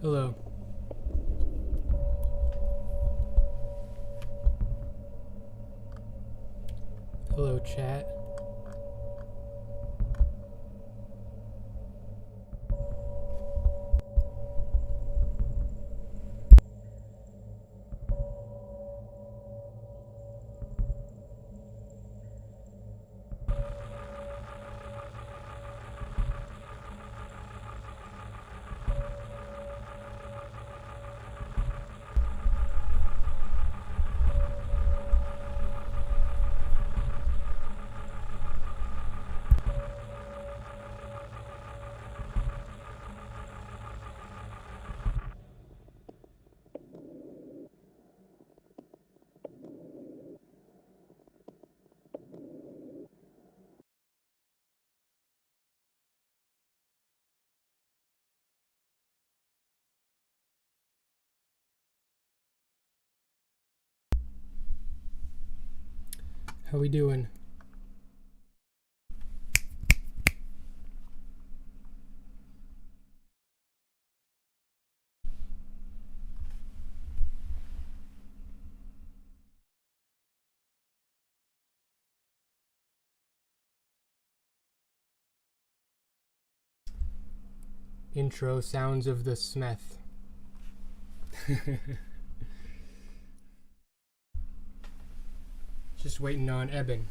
Hello. Hello, chat. How we doing? Intro sounds of the Smith. Just waiting on Eben.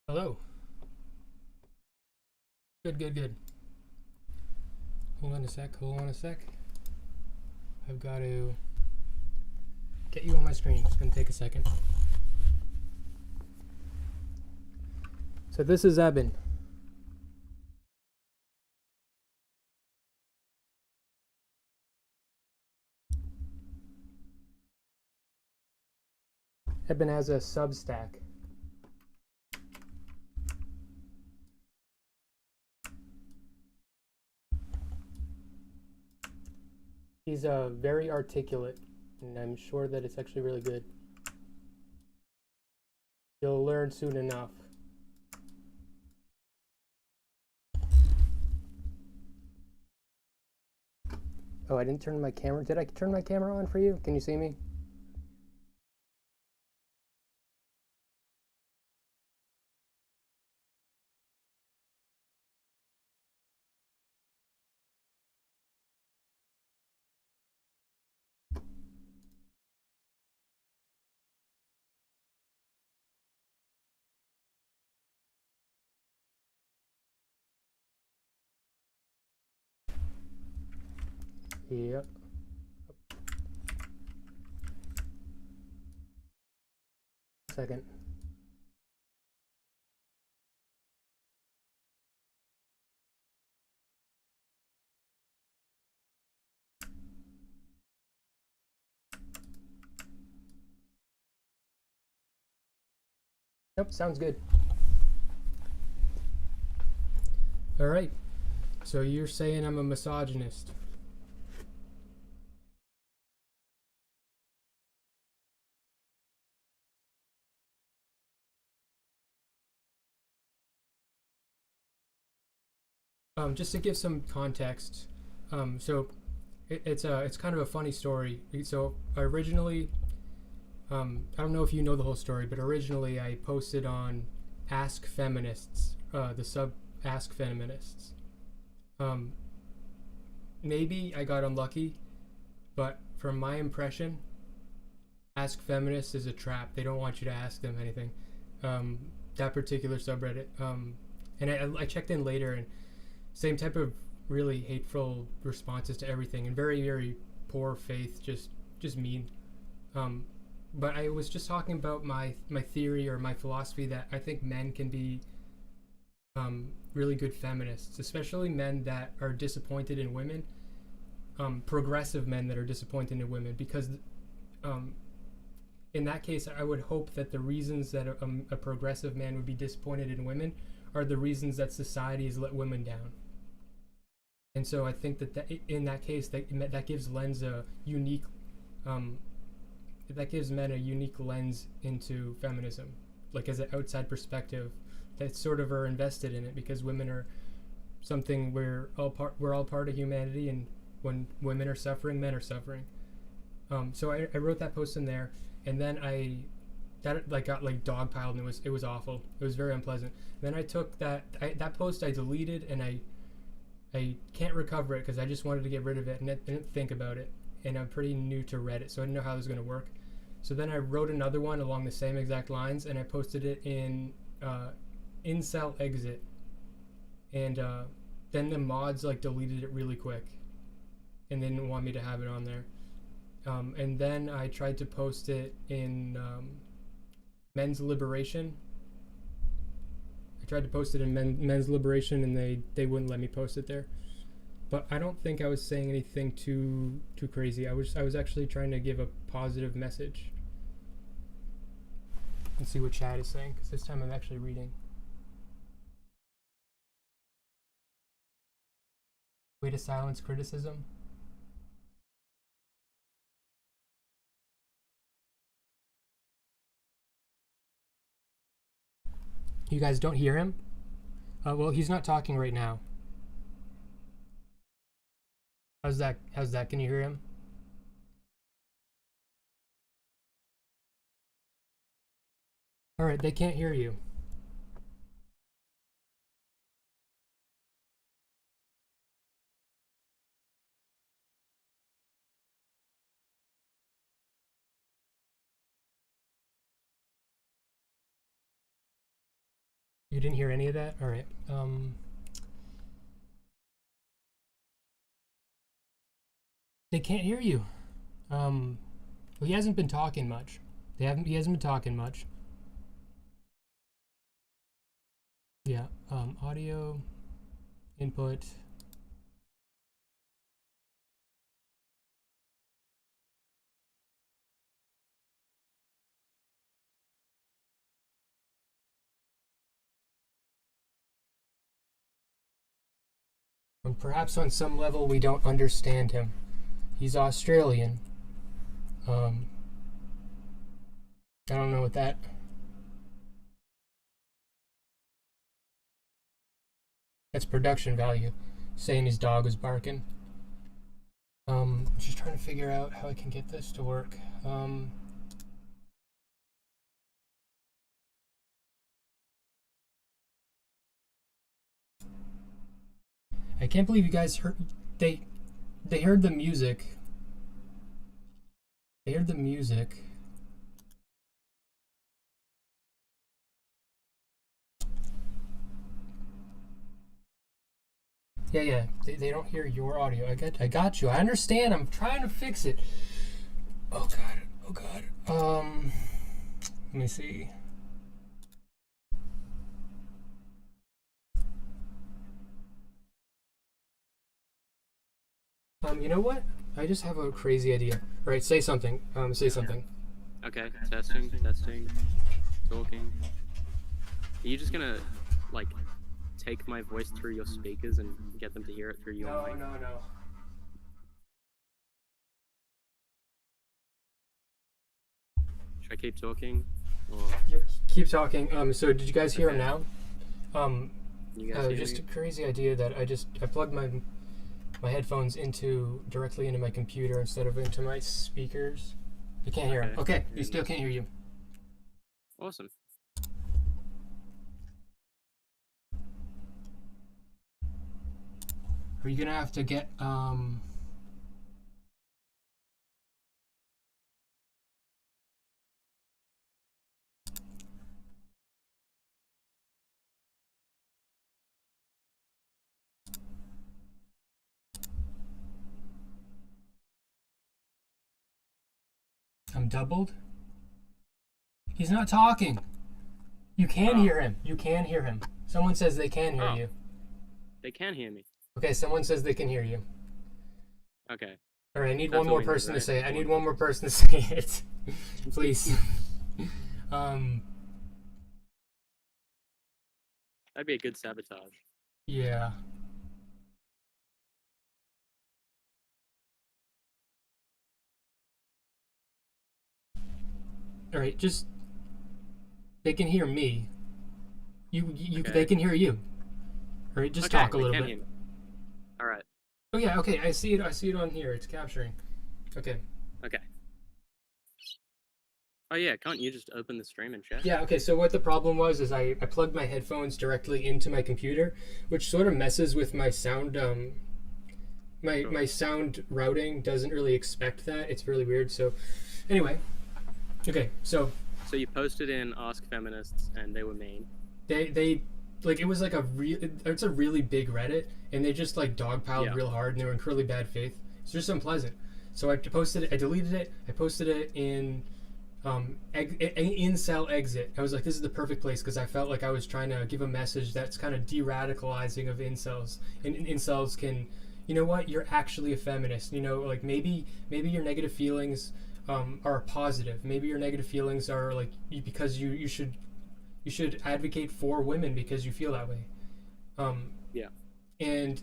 Hello. Good. Hold on a sec. I've got to get you on my screen. It's going to take a second. So this is Eben. Eben has a Substack. He's very articulate, and I'm sure that it's actually really good. You'll learn soon enough. Oh, I didn't turn my camera. Did I turn my camera on for you? Can you see me? Yep. Second. Yep, sounds good. All right. So you're saying I'm a misogynist. Just to give some context, it's kind of a funny story. So originally, I don't know if you know the whole story, but originally I posted on Ask Feminists, the sub Ask Feminists. Maybe I got unlucky, but from my impression, Ask Feminists is a trap. They don't want you to ask them anything. That particular subreddit. And I checked in later, and same type of really hateful responses to everything, and very poor faith, just mean. but I was just talking about my theory or my philosophy that I think men can be really good feminists, especially men that are disappointed in women, progressive men that are disappointed in women, because um, in that case, I would hope that the reasons that a progressive man would be disappointed in women are the reasons that society has let women down. And so I think that in that case, that gives lens a unique, that gives men a unique lens into feminism, like as an outside perspective that sort of are invested in it, because women are something we're all part of humanity, and when women are suffering, men are suffering. So I wrote that post in there, and then that like got like dogpiled, and it was awful. It was very unpleasant. Then I took that post, I deleted, and I can't recover it because I just wanted to get rid of it, and I didn't think about it. And I'm pretty new to Reddit, so I didn't know how this was going to work. So then I wrote another one along the same exact lines, and I posted it in Incel Exit, and then the mods like deleted it really quick, and they didn't want me to have it on there. And then I tried to post it in Men's Liberation. I tried to post it in Men's Liberation, and they wouldn't let me post it there. But I don't think I was saying anything too crazy. I was actually trying to give a positive message. Let's see what chat is saying, because this time I'm actually reading. Way to silence criticism. You guys don't hear him? Well, he's not talking right now. How's that? Can you hear him? All right, they can't hear you. You didn't hear any of that? All right. They can't hear you. Well, he hasn't been talking much. He hasn't been talking much. Yeah. Audio input. And perhaps on some level we don't understand him. He's Australian. I don't know what that. That's production value. Saying his dog was barking. Just trying to figure out how I can get this to work. I can't believe you guys heard. They heard the music. They heard the music. Yeah. They don't hear your audio. I got you. I understand. I'm trying to fix it. Oh god. Let me see. You know what? I just have a crazy idea. All right, say something. Say something. Okay, testing, talking. Are you just gonna, like, take my voice through your speakers and get them to hear it through your mic? No. Should I keep talking? Or... Yeah, keep talking. So did you guys hear him now? You guys hear just me? a crazy idea that I plugged my headphones directly into my computer instead of into my speakers. I can't hear him. Okay, he still can't hear you. Awesome. Are you gonna have to get I'm doubled? He's not talking. You can Oh. hear him. You can hear him. Someone says they can hear Oh. you. They can hear me. Okay, someone says they can hear you. Okay. All right, I need That's one what more we need, person to right? say it. I need One one more person to say it. Please. um, That'd be a good sabotage. yeah. All right, just they can hear me. You Okay. they can hear you. All right, just Okay, talk a they little can bit. hear me. All right. Oh yeah, okay, I see it. I see it on here. It's capturing. Okay. Okay. Oh yeah, can't you just open the stream and chat? Yeah, okay, so what the problem was is I plugged my headphones directly into my computer, which sort of messes with my sound Sure. my sound routing doesn't really expect that. It's really weird. So anyway, okay, so So you posted in Ask Feminists and they were mean. they like it was like it's a really big Reddit, and they just like dogpiled Yeah. real hard, and they were in really bad faith. It's just unpleasant. So I posted it. I deleted it. I posted it in incel exit. I was like, this is the perfect place because I felt like I was trying to give a message that's kind of de-radicalizing of incels, and incels can, you know what, you're actually a feminist. You know, like maybe your negative feelings are positive. Maybe your negative feelings are like because you should advocate for women because you feel that way. Yeah. And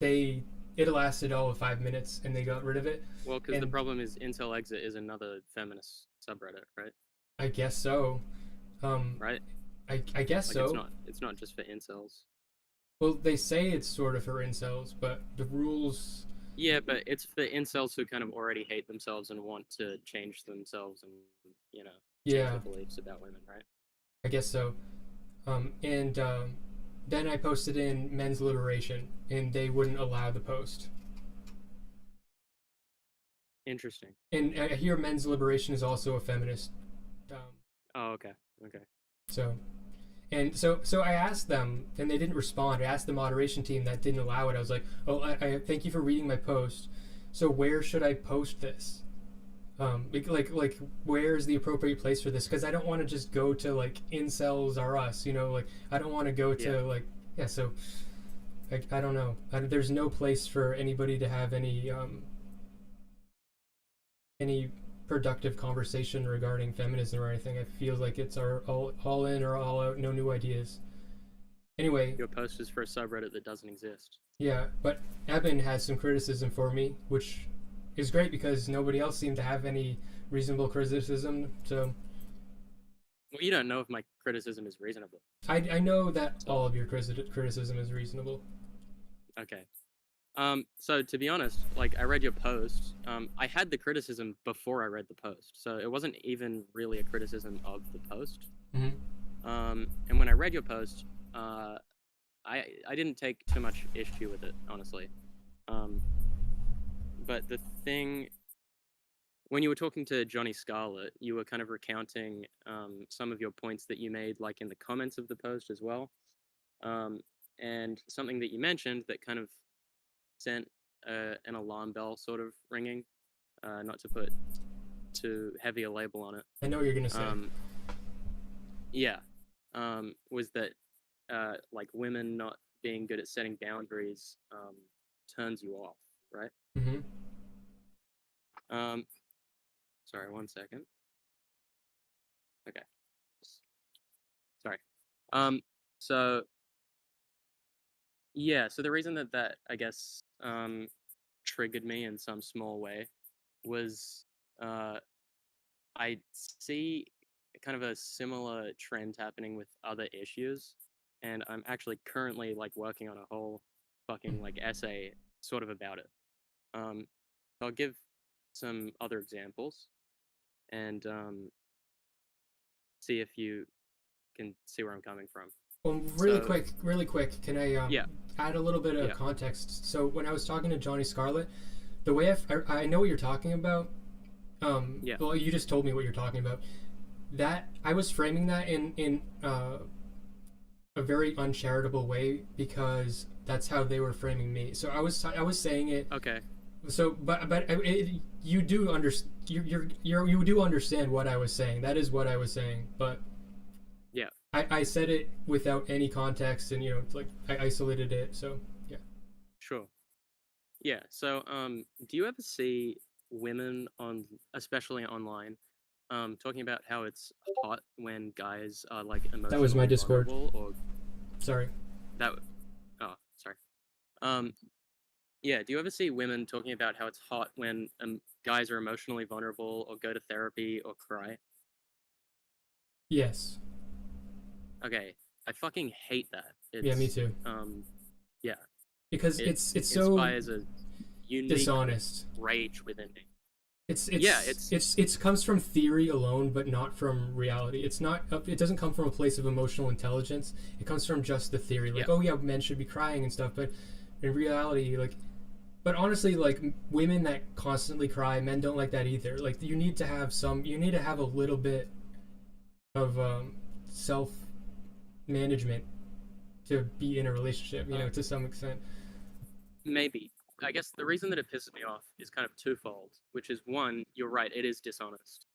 they it lasted all of 5 minutes, and they got rid of it. Well, because the And problem is Incel Exit is another feminist subreddit, right? I guess so. Right? I guess Like so. it's not just for incels. Well, they say it's sort of for incels, but the rules. Yeah, but it's for incels who kind of already hate themselves and want to change themselves and you know change Yeah, their beliefs about women, right? I guess so. And then I posted in men's liberation, and they wouldn't allow the post. Interesting. And I hear men's liberation is also a feminist. Um, Oh, okay. Okay. so so I asked them, and they didn't respond. I asked the moderation team that didn't allow it. I was like, "Oh, I thank you for reading my post. So where should I post this? Like where's the appropriate place for this? Because I don't want to just go to like incels are us. You know, like I don't want to go to Yeah. like yeah. So like I don't know. There's no place for anybody to have any productive conversation regarding feminism or anything. I feel like it's all in or all out, no new ideas. Anyway, Your post is for a subreddit that doesn't exist. yeah, but Eben has some criticism for me, which is great because nobody else seemed to have any reasonable criticism. So Well, you don't know if my criticism is reasonable. I know that all of your criticism is reasonable. Okay. So to be honest, like I read your post. I had the criticism before I read the post, so it wasn't even really a criticism of the post. Mm-hmm. And when I read your post, I didn't take too much issue with it, honestly. But the thing, when you were talking to Johnny Scarlett, you were kind of recounting some of your points that you made, like in the comments of the post as well. And something that you mentioned that kind of sent an alarm bell sort of ringing, not to put too heavy a label on it. I know what you're gonna say. Yeah, was that like women not being good at setting boundaries turns you off, right? Mm-hmm. Sorry, 1 second. Okay. Sorry. So yeah, so the reason that I guess triggered me in some small way was I see kind of a similar trend happening with other issues, and I'm actually currently like working on a whole fucking like essay sort of about it. So I'll give some other examples and see if you can see where I'm coming from. Well, really quick, can I Yeah. add a little bit of context? So when I was talking to Johnny Scarlett, the way I know what you're talking about. Yeah. Well, you just told me what you're talking about. That I was framing that in a very uncharitable way because that's how they were framing me. So I was saying it. Okay. So, you do you do understand what I was saying. That is what I was saying. But Yeah, I said it without any context, and like I isolated it. So yeah. sure. Yeah. So, do you ever see women especially online, talking about how it's hot when guys are like That was my emotionally Discord. vulnerable, or Sorry. that? Oh, sorry. Um, yeah. Do you ever see women talking about how it's hot when guys are emotionally vulnerable, or go to therapy, or cry? Yes. Okay, I fucking hate that. Yeah, me too. Yeah, Because it it's so inspires a unique dishonest. rage within me. It's Yeah, it's it's it's it comes from theory alone, but not from reality. It's not. It doesn't come from a place of emotional intelligence. It comes from just the theory, yeah, like, oh yeah, men should be crying and stuff. But in reality, like, but honestly, like women that constantly cry, men don't like that either. Like, you need to have some. You need to have a little bit of self management to be in a relationship. uh, To some extent. maybe. I guess the reason that it pisses me off is kind of twofold, which is one, you're right, it is dishonest.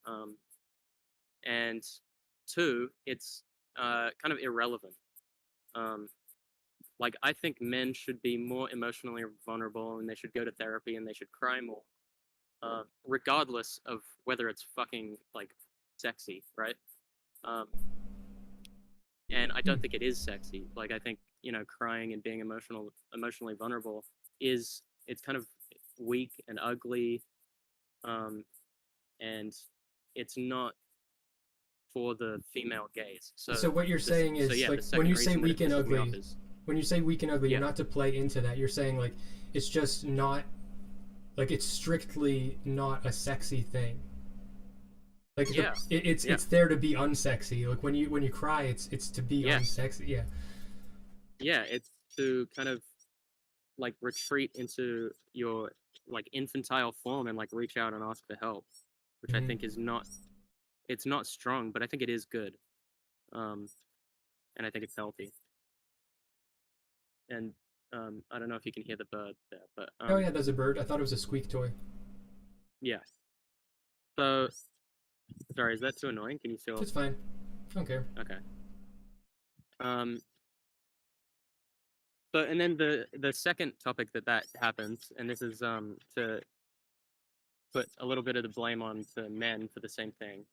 And two, it's kind of irrelevant. Um, like I think men should be more emotionally vulnerable, and they should go to therapy, and they should cry more, regardless of whether it's fucking like sexy, right? Um, and I Hmm. don't think it is sexy. Like I think crying and being emotionally vulnerable it's kind of weak and ugly, um, and it's not for the female gaze. So So what you're saying so is yeah, the like when second you say reason that it weak and pisses me off ugly, is you're yeah, not to play into that. You're saying like it's just not like it's strictly not a sexy thing. Like yeah, yeah, it's there to be unsexy. Like when you cry, it's to be yes, unsexy. Yeah. yeah. It's to kind of like retreat into your like infantile form and like reach out and ask for help, which I Hmm. think is not it's not strong, but I think it is good. Um, and I think it's healthy. And I don't know if you can hear the bird there, but Oh yeah, there's a bird. I thought it was a squeak toy. yeah. So sorry, is that too annoying? Can you still? It's fine. I don't care. Okay. Um. So and then the second topic that happens, and this is to put a little bit of the blame on to men for the same thing,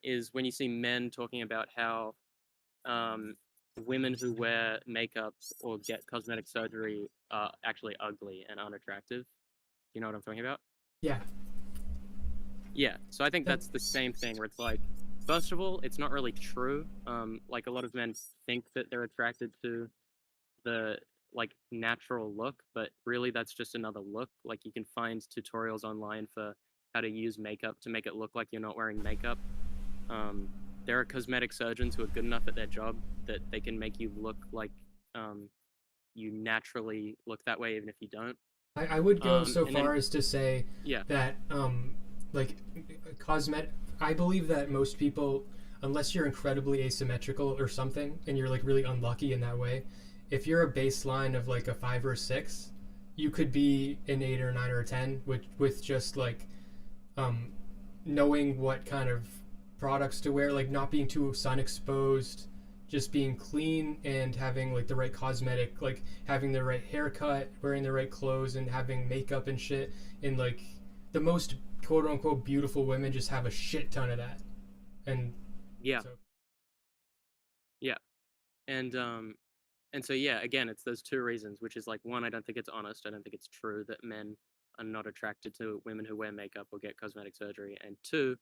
is when you see men talking about how um women who wear makeup or get cosmetic surgery are actually ugly and unattractive. You know what I'm talking about? Yeah. Yeah, so I think That, that's the same thing where it's like, first of all, it's not really true. Like a lot of men think that they're attracted to the like natural look, but really that's just another look. Like you can find tutorials online for how to use makeup to make it look like you're not wearing makeup. Um, there are cosmetic surgeons who are good enough at their job that they can make you look like um, you naturally look that way, even if you don't. I would go so And then far as to say yeah, that like cosmetic. I believe that most people, unless you're incredibly asymmetrical or something, and you're like really unlucky in that way, if you're a baseline of like a 5 or 6, you could be an 8 or 9 or 10 with just like um, knowing what kind of products to wear, like not being too sun exposed, just being clean and having like the right cosmetic, like having the right haircut, wearing the right clothes, and having makeup and shit. And like the most quote unquote beautiful women just have a shit ton of that. And yeah, so, yeah, and um, And so yeah, again, it's those two reasons, which is like one, I don't think it's honest. I don't think it's true that men are not attracted to women who wear makeup or get cosmetic surgery. And two,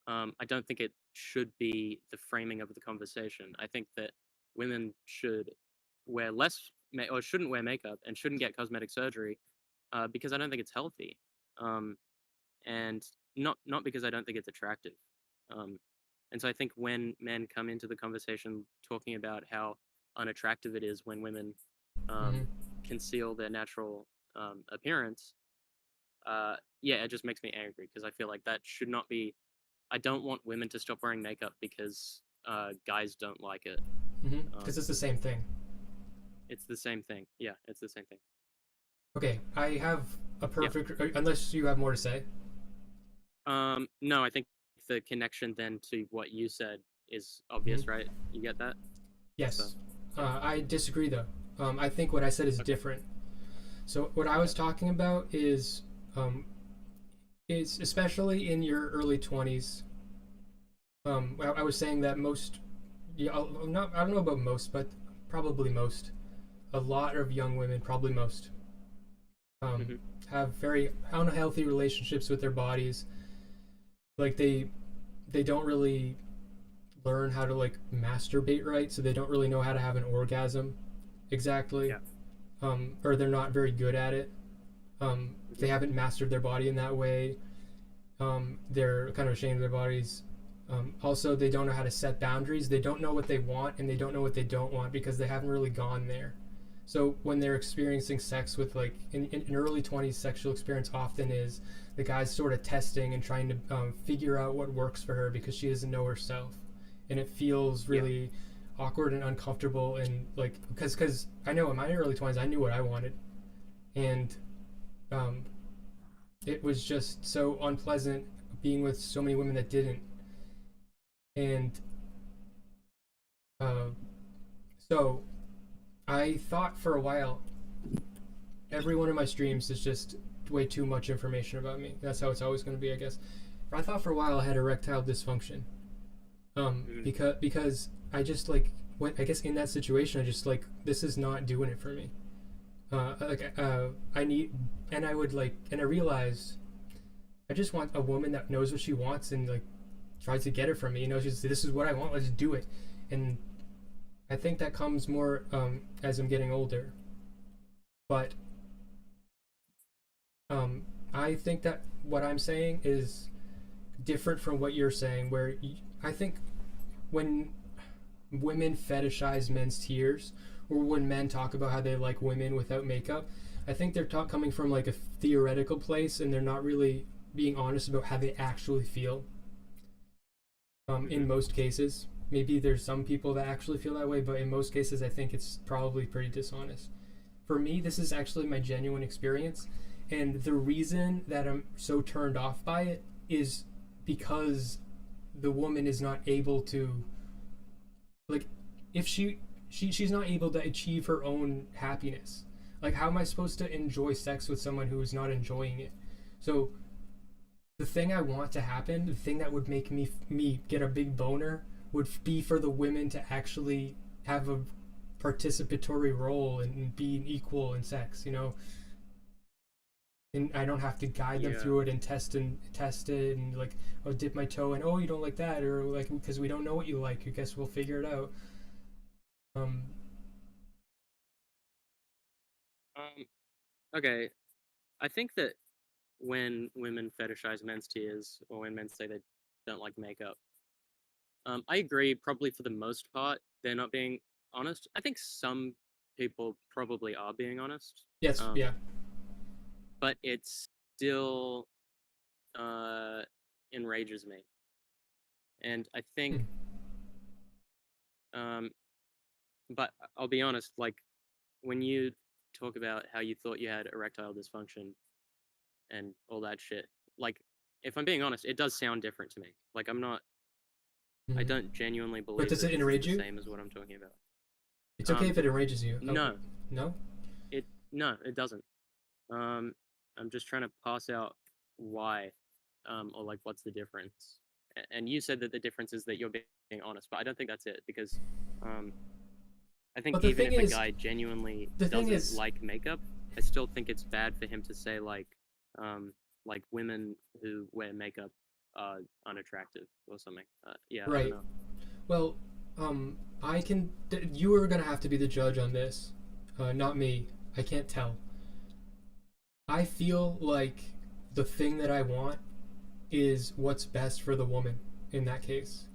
I don't think it should be the framing of the conversation. I think that women should wear less or shouldn't wear makeup and shouldn't get cosmetic surgery because I don't think it's healthy. Um, and not because I don't think it's attractive. Um, and so I think when men come into the conversation talking about how unattractive it is when women mm-hmm. um, conceal their natural appearance, yeah, it just makes me angry because I feel like that should not be. I don't want women to stop wearing makeup because guys don't like it. Mm-hmm. Um, Because it's the same thing. it's the same thing. Yeah, it's the same thing. Okay, I have a Yeah. perfect, unless you have more to say. No, I think the connection then to what you said is Mhm. obvious, right? You get that? So, Yes. yeah. I disagree though. I think what I said is Okay. different. So what I Okay. was talking about um, is especially in your early 20s. I was saying that most, yeah, not, I don't know about most, but probably most, a lot of young women, probably most, um, Mhm. have very unhealthy relationships with their bodies. Like they don't really learn how to like masturbate right, so they don't really know how to have an orgasm exactly, Yeah. or they're not very good at it. They Mhm. haven't mastered their body in that way. They're kind of ashamed of their bodies. Also, they don't know how to set boundaries. They don't know what they want and they don't know what they don't want because they haven't really gone there. So when they're experiencing sex with like in early 20s, sexual experience often is the guy's sort of testing and trying to figure out what works for her because she doesn't know herself, and it feels Yeah. really awkward and uncomfortable and like because I know in my early 20s I knew what I wanted, and um, it was just so unpleasant being with so many women that didn't. And uh, so I thought for a while every one of my streams is just way too much information about me. That's how it's always going to be, I guess. I thought for a while I had erectile dysfunction. Mhm. Because I just like I guess in that situation I just like this is not doing it for me. I need, and I would like, and I realized I just want a woman that knows what she wants and like tries to get it from me. You know, she's this is what I want. Let's do it. And I think that comes more as I'm getting older. But um, I think that what I'm saying is different from what you're saying. I think when women fetishize men's tears, or when men talk about how they like women without makeup, I think they're coming from like a theoretical place, and they're not really being honest about how they actually feel. In Mhm. most cases, maybe there's some people that actually feel that way, but in most cases, I think it's probably pretty dishonest. For me, this is actually my genuine experience. And the reason that I'm so turned off by it is because the woman is not able to, like, if she's not able to achieve her own happiness. Like, how am I supposed to enjoy sex with someone who is not enjoying it? So the thing I want to happen, the thing that would make me get a big boner, would be for the women to actually have a participatory role and be equal in sex. You know, and I don't have to guide them Yeah. through it and test it and like, oh, dip my toe in, oh, you don't like that, or like because we don't know what you like, I guess we'll figure it out. Um, Um. Okay. I think that when women fetishize men's tears, or when men say they don't like makeup, I agree. Probably for the most part, they're not being honest. I think some people probably are being honest. yes, Um. yeah. But it's still uh enrages me, and I think Hmm. um. But I'll be honest. Like when you talk about how you thought you had erectile dysfunction and all that shit, like if I'm being honest, it does sound different to me. Like I Hmm. don't genuinely But believe does that it this is enrage the you? same as what I'm talking about. It's okay Um, if it enrages you. Okay. no, No. it doesn't. Um, I'm just trying to pass out why, or like what's the difference. And you said that the difference is that you're being honest, but I don't think that's it because, um, I think But even if a guy genuinely the thing doesn't is, like makeup, I still think it's bad for him to say like women who wear makeup are unattractive or something. Yeah, I don't right. know. Well, I can. You are gonna have to be the judge on this, not me. I can't tell. I feel like the thing that I want is what's best for the woman in that case.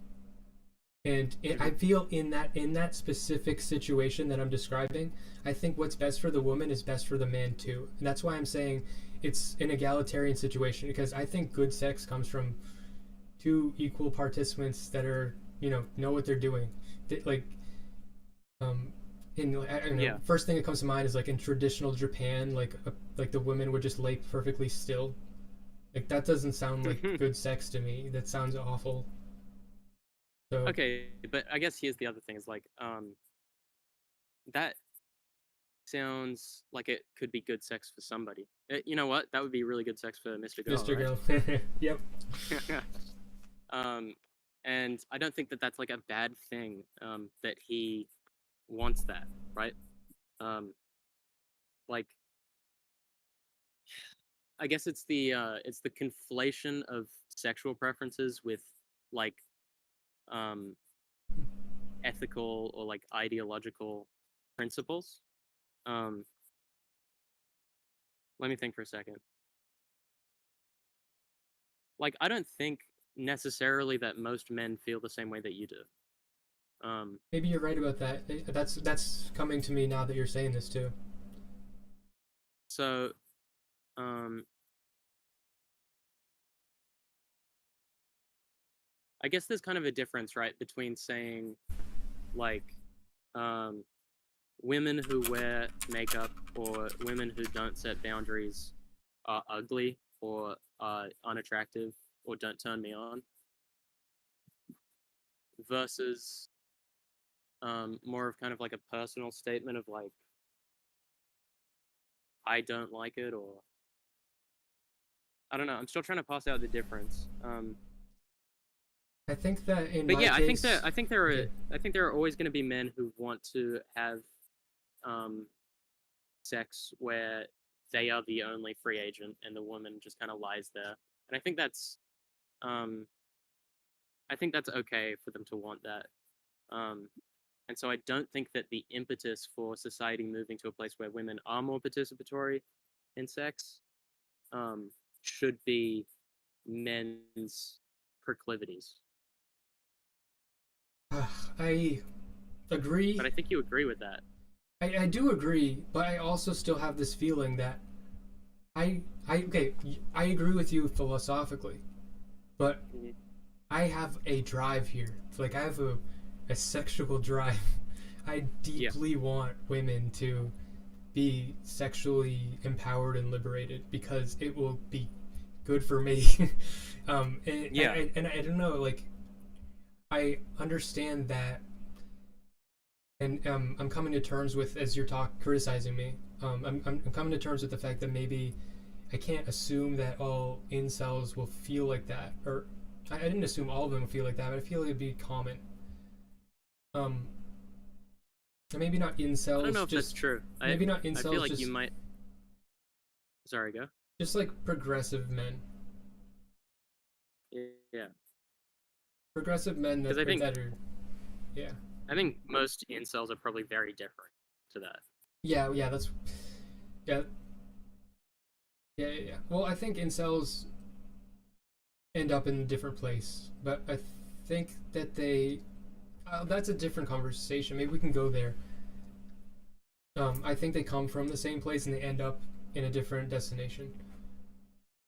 And I Hmm. feel in that specific situation that I'm describing, I think what's best for the woman is best for the man too. And that's why I'm saying it's an egalitarian situation because I think good sex comes from two equal participants that are, you know what they're doing. Like um in I don't know, Yeah. first thing that comes to mind is like in traditional Japan, like the women would just lay perfectly still. Like that doesn't sound like good sex to me. That sounds awful. So Okay, but I guess here's the other thing: is like, that sounds like it could be good sex for somebody. You know what? That would be really good sex for Mr. Girl, Mr. right? Girl, yep. um, and I don't think that that's like a bad thing. That he wants that, right? Um, like I guess it's the conflation of sexual preferences with like um ethical or like ideological principles. Um, let me think for a second. Like I don't think necessarily that most men feel the same way that you do. Um, Maybe you're right about that. That's coming to me now that you're saying this too. so um, I guess there's kind of a difference, right, between saying like um, women who wear makeup or women who don't set boundaries are ugly or unattractive or don't turn me on, versus more of kind of like a personal statement of like I don't like it, or I don't know. I'm still trying to pass out the difference. I think that in But my yeah, case, okay, I think there are always going to be men who want to have um, sex where they are the only free agent and the woman just kind of lies there. And um, I think that's okay for them to want that. Um, and so I don't think that the impetus for society moving to a place where women are more participatory in sex um, should be men's proclivities. I agree. But I think you agree with that. I do agree, but I also still have this feeling that okay, I agree with you philosophically, but Mhm. I have a drive here. Like I have a sexual drive. I Yeah, deeply want women to be sexually empowered and liberated because it will be good for me. yeah, And I don't know, like I understand that, and I'm coming to terms with as you're criticizing me. I'm coming to terms with the fact that maybe I can't assume that all incels will feel like that, or I didn't assume all of them will feel like that, but I feel it'd be common. Um, maybe not I don't know incels, if that's just true. maybe not I feel incels, like you might. Sorry, go. just like progressive men, Yeah, progressive men because that are, yeah, I think most incels are probably very different to that. yeah, that's yeah, yeah. Well, I think incels end up in a different place, but I think that they that's a different conversation. Maybe we can go there. I think they come from the same place and they end up in a different destination.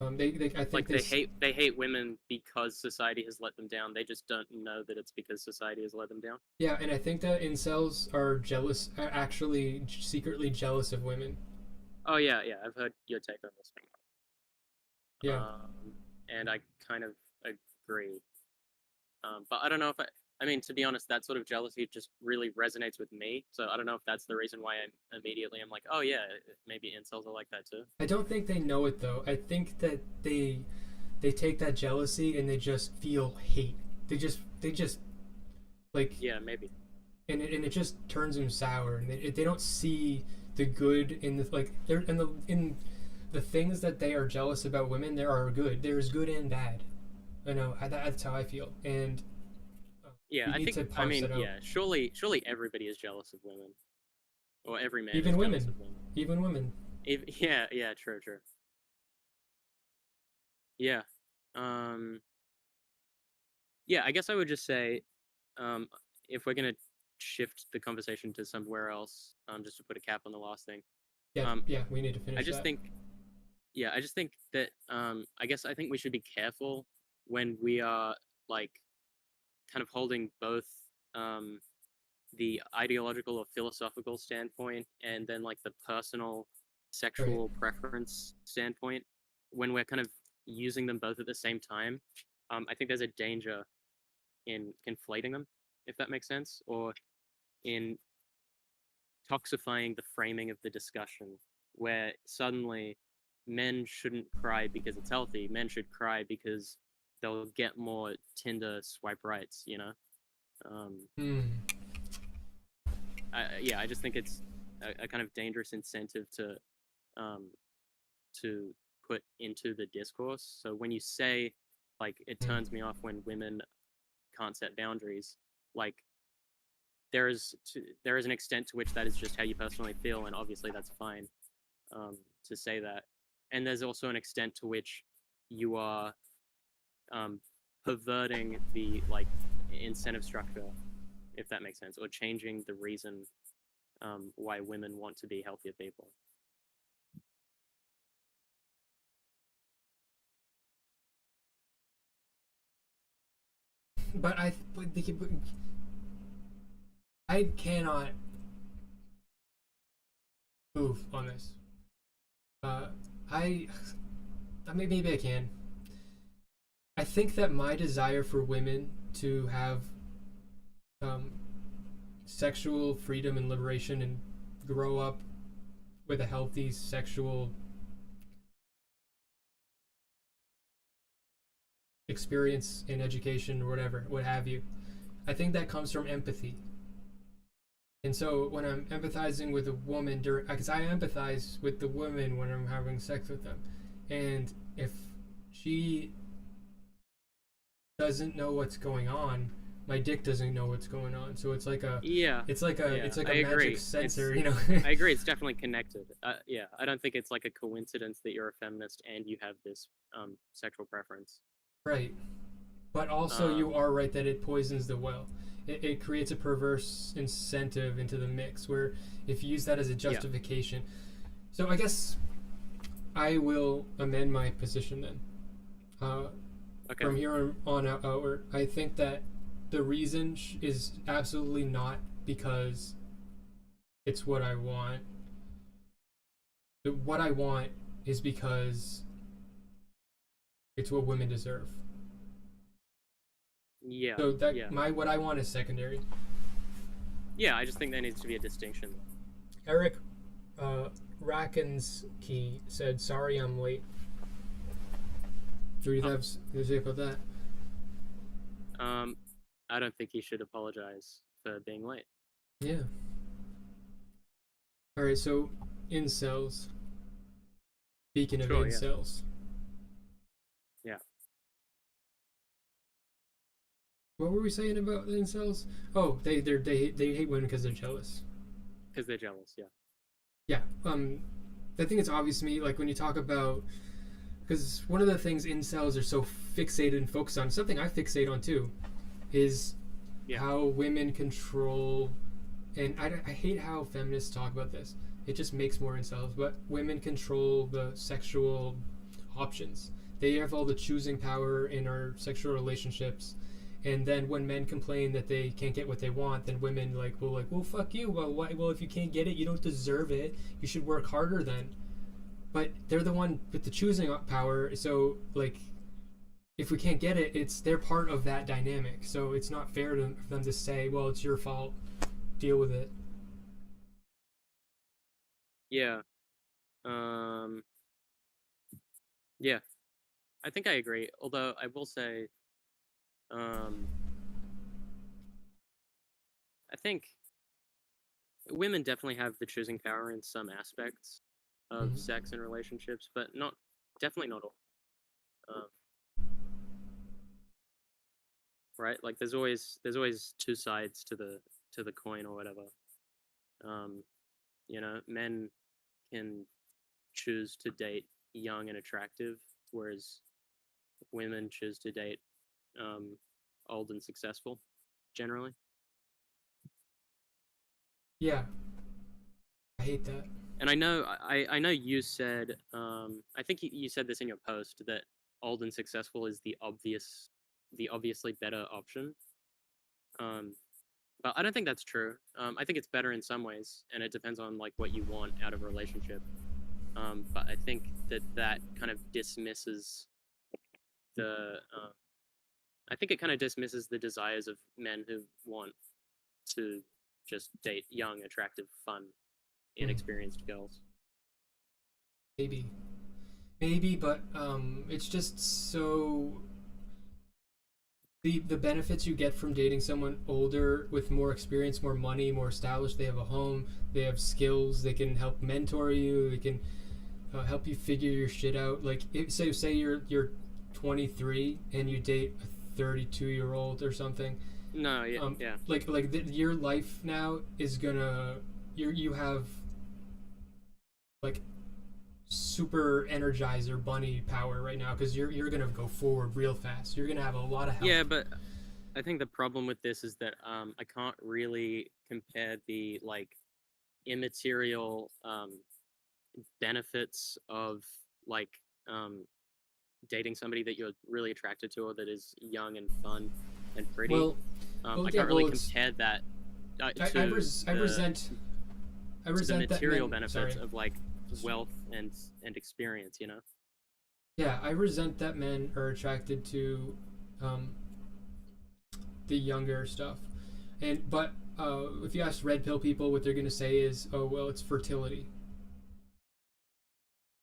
I think Like this, they hate women because society has let them down. They just don't know that it's because society has let them down. yeah, and I think that incels are jealous, are actually secretly jealous of women. Oh yeah, yeah. I've heard your take on this Yeah, one, and I kind of agree. But I don't know if I mean, to be honest, that sort of jealousy just really resonates with me. So I don't know if that's the reason why I'm immediately I'm like, oh yeah, maybe incels are like that too. I don't think they know it though. I think that they take that jealousy and they just feel hate. They just like Yeah, maybe. and it just turns them sour and they don't see the good in the like they're in the things that they are jealous about women. There are good. There's good and bad. I know. That's how I feel, and Yeah, we I need think to I parse mean, it out. yeah, surely everybody is jealous of women, or every man is Even jealous women, of women. even women. Yeah, yeah, true, true. Yeah. Um yeah, I guess I would just say um if we're gonna shift the conversation to somewhere else, just to put a cap on the last thing. Yeah, Um yeah. We need to I finish just that. think yeah, I just think that I think we should be careful when we are like kind of holding both um the ideological or philosophical standpoint and then like the personal Right. sexual preference standpoint, when we're kind of using them both at the same time, I think there's a danger in conflating them, if that makes sense, or in toxifying the framing of the discussion, where suddenly men shouldn't cry because it's healthy. Men should cry because they'll get more Tinder swipe rights, you know? Um, Hmm. yeah, I just think it's a kind of dangerous incentive um, to put into the discourse. So when you say, like, it Hmm. turns me off when women can't set boundaries, like, there is an extent to which that is just how you personally feel, and obviously that's fine, to say that. And there's also an extent to which you are um, perverting the like incentive structure, if that makes sense, or changing the reason why women want to be healthier people. But I cannot move on this. Uh, I, I mean, maybe I can. I think that my desire for women to have um, sexual freedom and liberation and grow up with a healthy sexual experience in education or whatever, what have you. I think that comes from empathy. And so when I'm empathizing with a woman, because I empathize with the women when I'm having sex with them, and if she doesn't know what's going on, my dick doesn't know what's going on. So Yeah, yeah, it's like I a magic agree. sensor, you know. I agree. It's definitely connected. Yeah, I don't think it's like a coincidence that you're a feminist and you have this sexual preference. Right. But also, you Um, are right that it poisons the well. It creates a perverse incentive into the mix where if you use that as a yeah. justification. So I guess I will amend my position then. Uh, Okay. from here on outward, I think that the reason is absolutely not because it's what I want. What I want is because it's what women deserve. Yeah. So that Yeah. my what I want is secondary. Yeah. I just think there needs to be a distinction. Eric Rackensky said, "Sorry, I'm late." What do you Oh, have to say about that? um, I don't think you should apologize for being late. Yeah. All right. So, incels. Speaking of Sure. Yeah. incels, Yeah. what were we saying about the incels? Oh, they hate women because they're jealous. Because they're jealous. Yeah. Yeah. I think it's obvious to me. Like when you talk about, because one of the things incels are so fixated and focused on, something I fixate on too, is Yeah. how women control. And I hate how feminists talk about this. It just makes more incels. But women control the sexual options. They have all the choosing power in our sexual relationships. And then when men complain that they can't get what they want, then women well fuck you. Well why, well if you can't get it, you don't deserve it. You should work harder then. But they're the one with the choosing power. So like if we can't get it, it's they're part of that dynamic. So it's not fair for them to say, well, it's your fault. Deal with it. Yeah. Um. Yeah. I think I agree. Although I will say, um, I think women definitely have the choosing power in some aspects of Mm-hmm. sex and relationships, but not definitely not all. Um, right? Like there's always two sides to the coin or whatever. Um, men can choose to date young and attractive, whereas women choose to date um, old and successful, generally. Yeah, I hate that. And I know you said I think you said this in your post that old and successful is the obviously better option. Um, but I don't think that's true. I think it's better in some ways, and it depends on like what you want out of a relationship. But I think that kind of dismisses the I think it kind of dismisses the desires of men who want to just date young, attractive, fun, Hmm. inexperienced girls. Maybe, maybe, but it's just so the benefits you get from dating someone older with more experience, more money, more established. They have a home, they have skills, they can help mentor you, they can help you figure your shit out. Like, if, say you're 23 and you date a 32-year-old or something. No, yeah, Um, yeah, your life now is gonna you have like super energizer bunny power right now because you're gonna go forward real fast. You're gonna have a lot of help. yeah. But I think the problem with this is that I can't really compare the like immaterial benefits of like um dating somebody that you're really attracted to or that is young and fun and pretty. Well, well, I yeah. can't really Well, it's compare that I, I resent I to the resent that material men. benefits Sorry. of like wealth and experience. You know. Yeah, I resent that men are attracted to um, the younger stuff. And but if you ask red pill people, what they're gonna say is, oh well, it's fertility.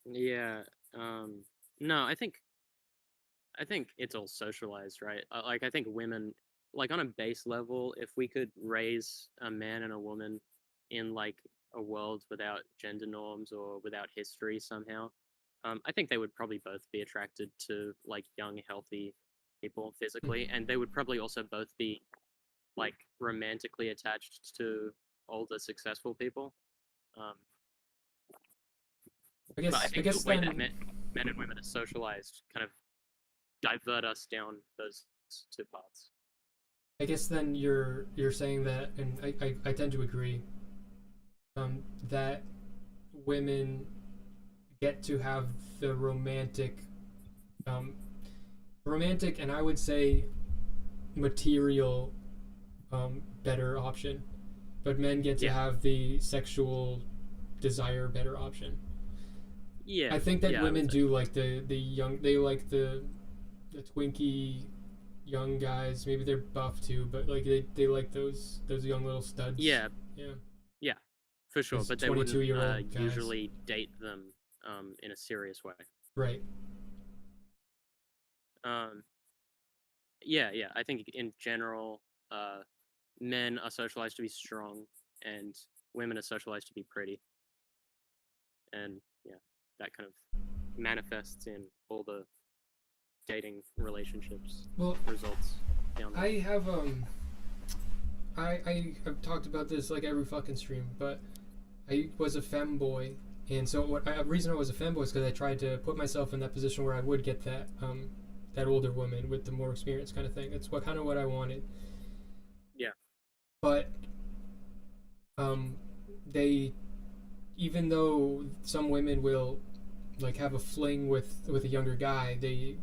Yeah. Um, no, I think it's all socialized, right? Like I think women, like on a base level, if we could raise a man and a woman in like a world without gender norms or without history somehow, I think they would probably both be attracted to like young, healthy people physically, and they would probably also both be like romantically attached to older, successful people. Um, but I I think the guess way that then men and women are socialized kind of divert us down those two paths. you're saying that, and I tend to agree that women get to have the um, romantic, and I would say material better option, but men get to Yeah, have the sexual desire better option. yeah, I think that yeah. I would women say do so. like the young. They like the twinky young guys. Maybe they're buff too, but like they like those young little studs. Yeah, Yeah, yeah, for sure. those But they wouldn't 22-year old guys. usually date them in a serious way. Right. Um, yeah, yeah. I think in general, uh, men are socialized to be strong, and women are socialized to be pretty, and yeah, that kind of manifests in all the dating relationships Well, results down the I line. have I have talked about this like every fucking stream, but I was a femboy, and so the reason I was a femboy is because I tried to put myself in that position where I would get that older woman with the more experience kind of thing. It's what I wanted, Yeah, but um, they even though some women will like have a fling with a younger guy, they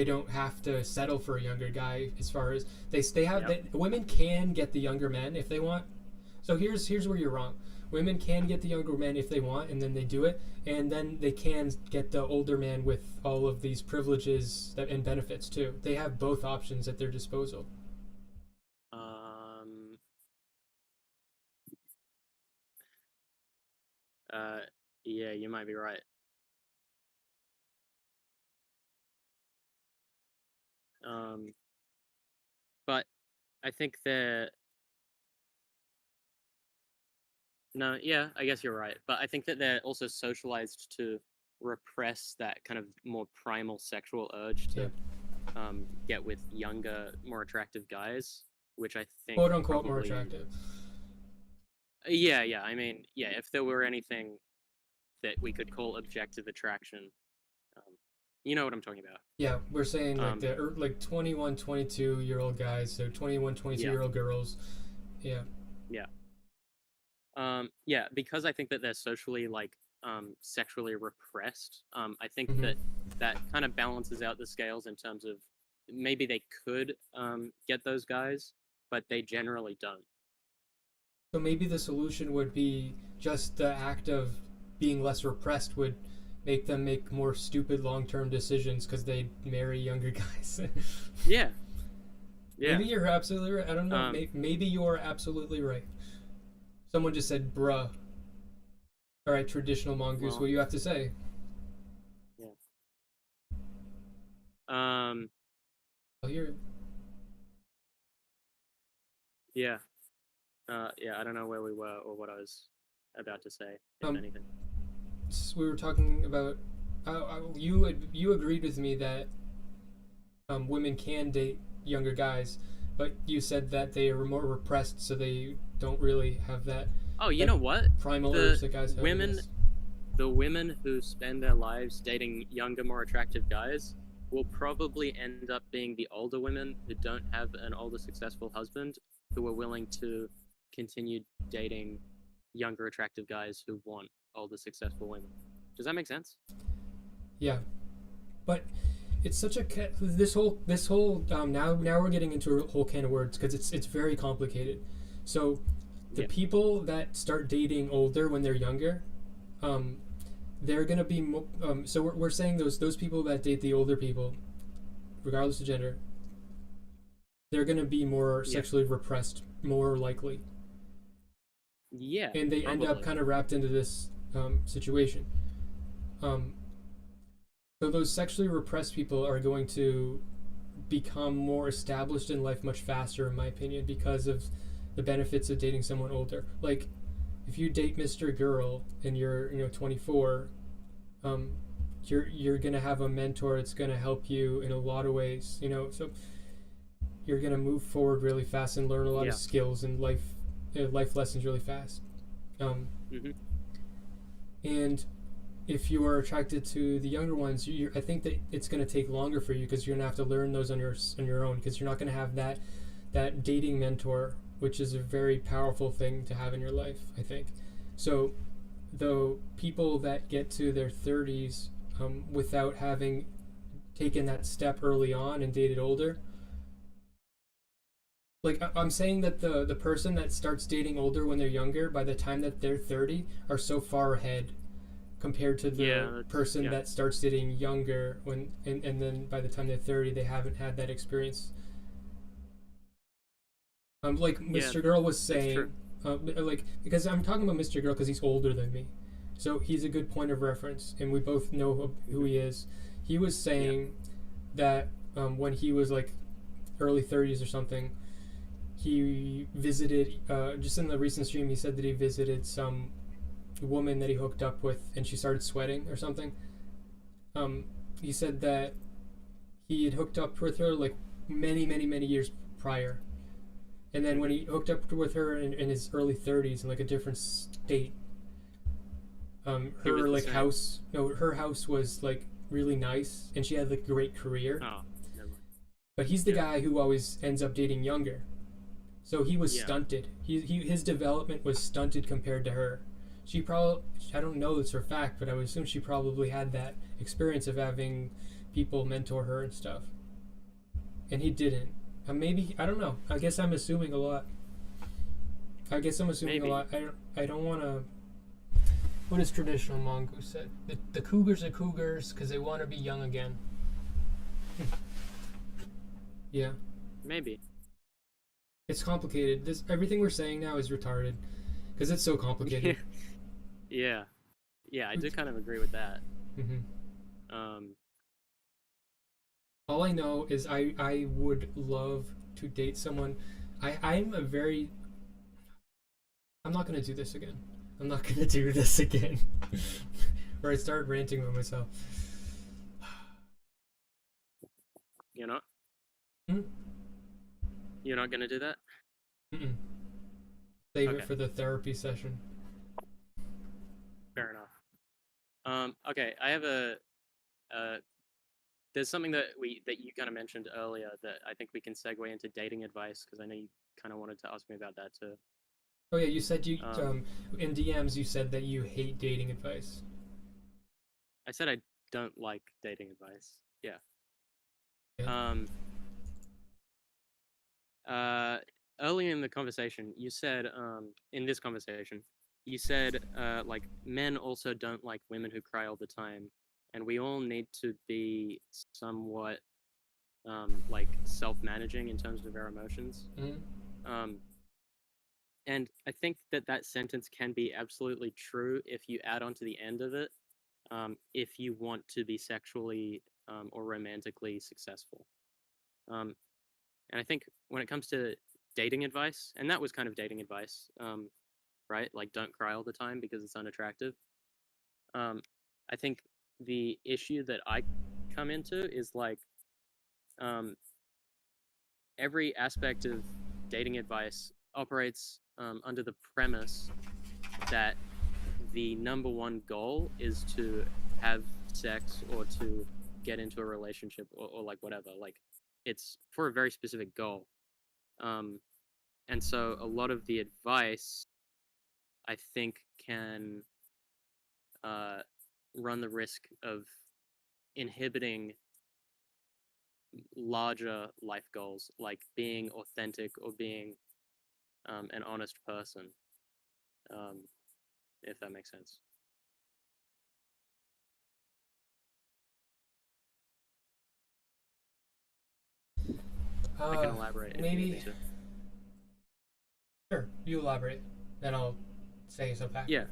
don't have to settle for a younger guy as far as they have yep. that women can get the younger men if they want. So here's where you're wrong. Women can get the younger men if they want, and then they do it, and then they can get the older man with all of these privileges and benefits too. They have both options at their disposal. Um, uh, yeah, you might be right. Um, but I think that no, yeah, I guess you're right. But I think that they're also socialized to repress that kind of more primal sexual urge Yeah, to get with younger, more attractive guys, which I think quote unquote more probably, attractive. yeah, yeah. I mean, yeah, if there were anything that we could call objective attraction, um, you know what I'm talking about. Yeah, we're saying like Um, like 21, 22-year old guys, so 21, 22 yeah, year old girls. Yeah. yeah. Yeah, because I think that they're socially like sexually repressed. I think Mm-hmm. that that kind of balances out the scales in terms of maybe they could get those guys, but they generally don't. So maybe the solution would be just the act of being less repressed would make them make more stupid long-term decisions because they marry younger guys. Yeah, yeah. Maybe you're absolutely right. I don't know. Um, Maybe you're absolutely right. Someone just said, bruh. All right, traditional mongoose, what well, do you have to say? yeah. Um, I'll hear it. yeah. Yeah. I don't know where we were or what I was about to say, if Um, anything. we were talking about you agreed with me that women can date younger guys, but you said that they are more repressed, so they don't really have Oh, you that know what? primal urge The that guys have, I women guess. the women who spend their lives dating younger, more attractive guys will probably end up being the older women who don't have an older, successful husband who are willing to continue dating younger, attractive guys who want older, successful women. Does that make sense? Yeah, but it's such a this whole now we're getting into a whole can of words because it's very complicated. So the Yeah. people that start dating older when they're younger, um, they're gonna be so we're saying those people that date the older people, regardless of gender, they're gonna be more Yeah. sexually repressed, more likely, Yeah. and they end up Probably. kind of wrapped into this situation. Um, so those sexually repressed people are going to become more established in life much faster, in my opinion, because of the benefits of dating someone older. Like, if you date Mr. Girl and you're 24, um, you're gonna have a mentor that's gonna help you in a lot of ways. So you're gonna move forward really fast and learn a lot of Yeah. skills and life lessons really fast. Um, Hmm. and if you are attracted to the younger ones, I think that it's going to take longer for you because you're going to have to learn those on your own because you're not going to have that dating mentor, which is a very powerful thing to have in your life, I think. So, though people that get to their 30s without having taken that step early on and dated older, like I'm saying that the person that starts dating older when they're younger, by the time that they're 30, are so far ahead compared to Yeah. the That's person yeah. that starts dating younger and then by the time they're 30 they haven't had that experience. Like Yeah. Mr. Girl was That's true. saying, like because I'm talking about Mr. Girl because he's older than me, so he's a good point of reference and we both know who Hmm. he is. He was Yeah. saying that when he was like early 30s or something, he visited just in the recent stream he said that he visited some woman that he hooked up with and she started sweating or something. um, he said that he had hooked up with her like many years prior, and then when Hmm. he hooked up with her in his early 30s in like a different state, He was her the like same. house no her house was like really nice and she had like a great career, Oh, never mind. but he's the Yeah. guy who always ends up dating younger, so he was Yeah. stunted. His development was stunted compared to her. She probably, I don't know this for a fact, but I would assume she probably had that experience of having people mentor her and stuff, and he didn't. Maybe I don't know. I guess I'm assuming a lot. I guess I'm assuming a Maybe. lot. I don't want to. What does traditional mongoose said? The cougars are cougars because they want to be young again. Yeah, Maybe. it's complicated. This everything we're saying now is retarded because it's so complicated. Yeah. Yeah. Yeah. I do kind of agree with that. Hmm. Um. All I know is I would love to date someone. I'm a very. I'm not gonna do this again. I'm not gonna do this again. Where I start ranting about myself. You're not. Hmm? You're not gonna do that. Mm-mm. Save it Okay. for the therapy session. Fair enough. Okay. I have a. Uh. There's something that you kind of mentioned earlier that I think we can segue into dating advice because I know you kind of wanted to ask me about that too. Oh yeah, you said you Um. in DMs you said that you hate dating advice. I said I don't like dating advice. Yeah. Yeah. Um. Uh. earlier in the conversation, you said, in this conversation, you said, like, men also don't like women who cry all the time, and we all need to be somewhat, like, self-managing in terms of our emotions. Mm-hmm. Um, and I think that that sentence can be absolutely true if you add on to the end of it, if you want to be sexually, or romantically successful. Um, and I think when it comes to dating advice, and that was kind of dating advice, right? Like, don't cry all the time because it's unattractive. Um, I think the issue that I come into is like, um, every aspect of dating advice operates, under the premise that the number one goal is to have sex or to get into a relationship, or like whatever. Like, it's for a very specific goal. Um, and so a lot of the advice, I think, can, uh, run the risk of inhibiting larger life goals, like being authentic or being, an honest person, um, if that makes sense. I can Uh, elaborate if you need me maybe. to. Sure. You elaborate, then I'll say some back. Yeah.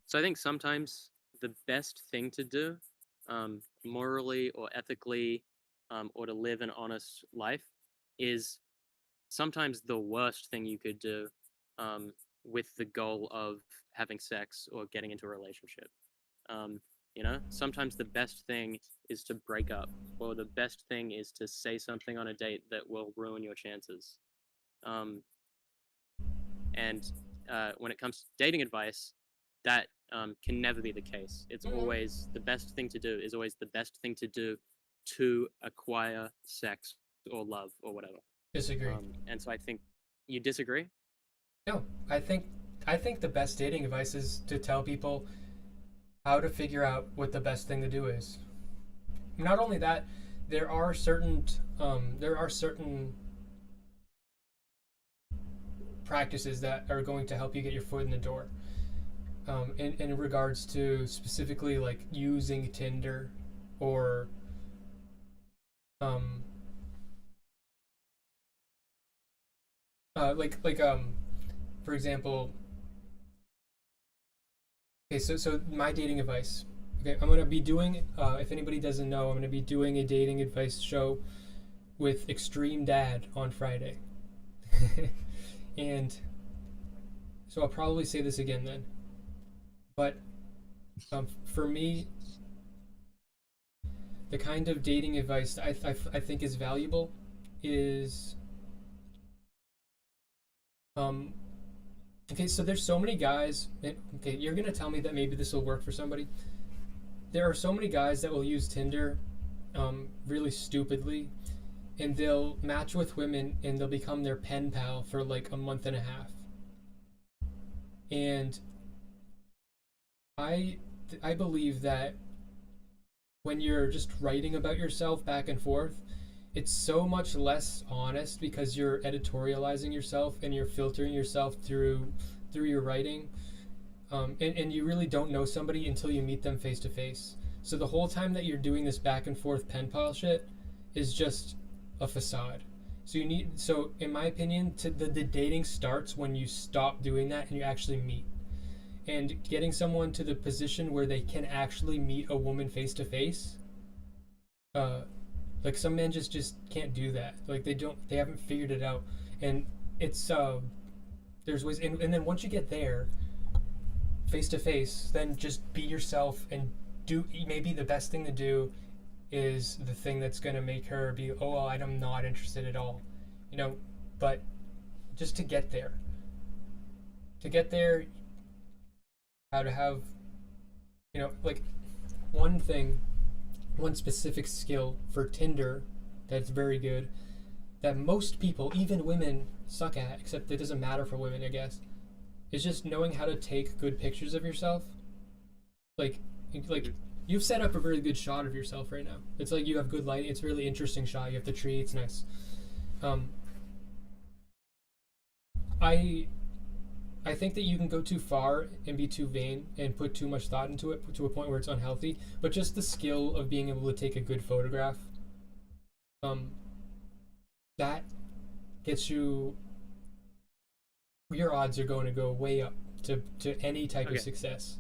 So I think sometimes the best thing to do, morally or ethically, or to live an honest life, is sometimes the worst thing you could do, um, with the goal of having sex or getting into a relationship. Um, sometimes the best thing is to break up, or the best thing is to say something on a date that will ruin your chances. Um, and when it comes to dating advice, that, can never be the case. It's Mm-hmm. always the best thing to do, is always the best thing to do to acquire sex or love or whatever. Disagree. And so I think you disagree. No, I think the best dating advice is to tell people how to figure out what the best thing to do is. Not only that, there are certain practices that are going to help you get your foot in the door. In regards to specifically like using Tinder or um, for example, okay, so my dating advice. Okay, I'm gonna be doing. If anybody doesn't know, I'm gonna be doing a dating advice show with Extreme Dad on Friday, and so I'll probably say this again then. But for me, the kind of dating advice I think is valuable is um, okay. So there's so many guys. Okay, you're gonna tell me that maybe this will work for somebody. There are so many guys that will use Tinder really stupidly, and they'll match with women and they'll become their pen pal for like a month and a half. And I I believe that when you're just writing about yourself back and forth, it's so much less honest because you're editorializing yourself and you're filtering yourself through your writing, and you really don't know somebody until you meet them face to face. So the whole time that you're doing this back and forth pen pal shit is just a facade. So in my opinion, the dating starts when you stop doing that and you actually meet. And getting someone to the position where they can actually meet a woman face to face, uh, like some men just can't do that. Like they haven't figured it out, and it's there's ways, and then once you get there, face to face, then just be yourself and do. Maybe the best thing to do is the thing that's gonna make her be, oh, well, I'm not interested at all, you know. But just to get there, how to have, like one thing, one specific skill for Tinder that's very good that most people, even women, suck at, except it doesn't matter for women, I guess, is just knowing how to take good pictures of yourself. Like, like Mhm. you've set up a really good shot of yourself right now. It's like you have good light. It's a really interesting shot. You have the tree. It's nice. Um, I I think that you can go too far and be too vain and put too much thought into it to a point where it's unhealthy. But just the skill of being able to take a good photograph, um, that gets you. Your odds are going to go way up to any type of Okay. success.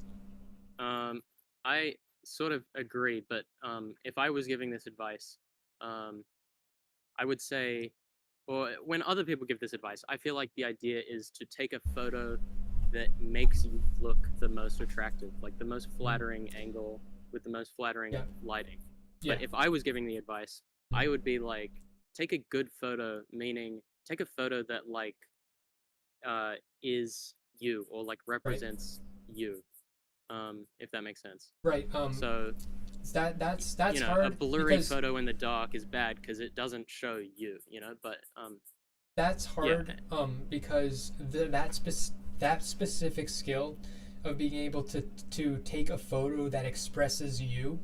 Um, I sort of agree, but if I was giving this advice, um, I would say, or when other people give this advice, I feel like the idea is to take a photo that makes you look the most attractive, like the most Mm. flattering angle with the most flattering Yeah, lighting. yeah, But if I was giving the advice, mm. I would be like, take a good photo, meaning take a photo that like uh is you or like Right, represents you, if that makes sense. right. So, That's a hard blurry because photo in the dark is bad because it doesn't show you, but that's yeah, hard because that specific skill of being able to take a photo that expresses you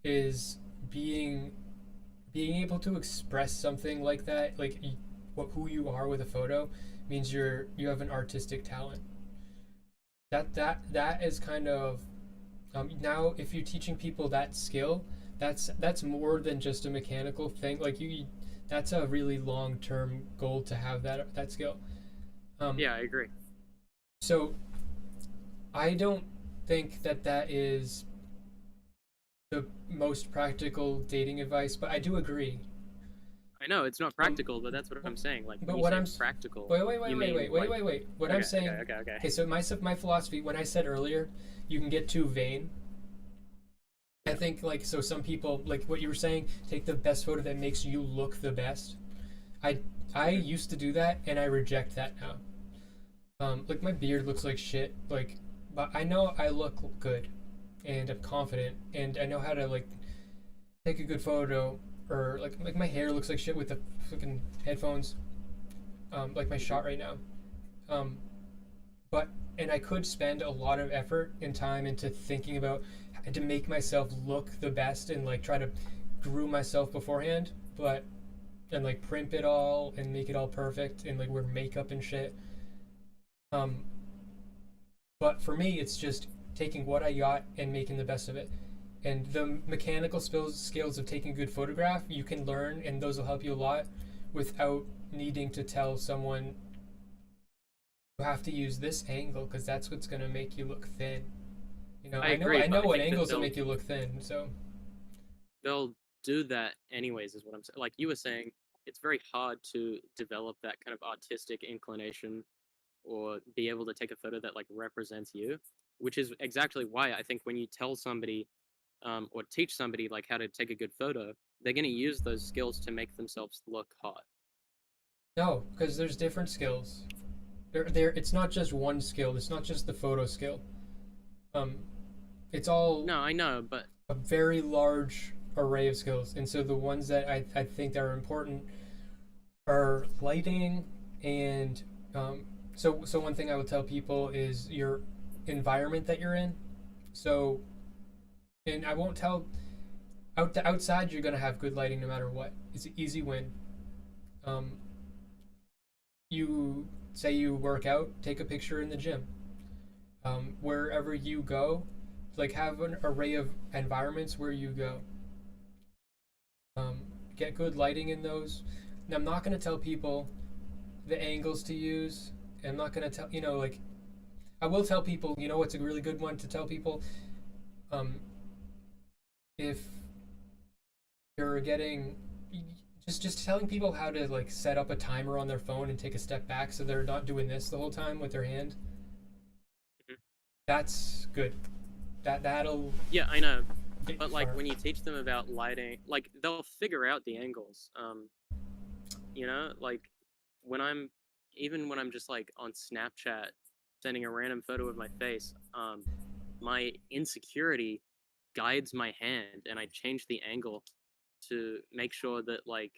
is being being able to express something like that, like what who you are with a photo, means you have an artistic talent. That is kind of now if you're teaching people that skill, that's more than just a mechanical thing. Like that's a really long term goal to have that skill. Um, yeah, I agree. so I don't think that that is the most practical dating advice, but I do agree. I know it's not Um, practical, but that's what I'm saying. Like when but you what say I'm practical, wait wait wait you wait mean wait wait like wait wait. What I'm okay, okay, saying. okay, okay. Okay, so my philosophy when I said earlier, you can get too vain. I Yeah. think like so some people like what you were saying, take the best photo that makes you look the best. I I Hmm. used to do that and I reject that now. Like my beard looks like shit. Like, but I know I look good, and I'm confident, and I know how to like take a good photo, or like my hair looks like shit with the fucking headphones. Like my Hmm. shot right now. Um, but and I could spend a lot of effort and time into thinking about and to make myself look the best and like try to groom myself beforehand, but and like primp it all and make it all perfect and like wear makeup and shit. Um, but for me, it's just taking what I got and making the best of it. And the mechanical skills of taking a good photograph, you can learn, and those will help you a lot without needing to tell someone you have to use this angle because that's what's gonna make you look thin. You know, I I agree, but know I what think that angles will make you look thin. So they'll do that anyways, is what I'm saying. Like you were saying, it's very hard to develop that kind of artistic inclination or be able to take a photo that like represents you, which is exactly why I think when you tell somebody or teach somebody like how to take a good photo, they're going to use those skills to make themselves look hot. no, because there's different skills. There. It's not just one skill. It's not just the photo skill. Um, it's all No, I know, but a very large array of skills. And so the ones that I think that are important are lighting and so one thing I would tell people is your environment that you're in. So and I won't tell outside you're gonna have good lighting no matter what. It's an easy win. Um, you say you work out, take a picture in the gym. Wherever you go, like have an array of environments where you go. Um, get good lighting in those. And I'm not going to tell people the angles to use. And I'm not going to tell, like, I will tell people, what's a really good one to tell people? Um, if you're getting, just telling people how to, like, set up a timer on their phone and take a step back so they're not doing this the whole time with their hand. mhm. That's good. That'll Yeah, I know. get you But like far. when you teach them about lighting, like they'll figure out the angles. Like when I'm even when I'm just like on Snapchat sending a random photo of my face, my insecurity guides my hand and I change the angle to make sure that like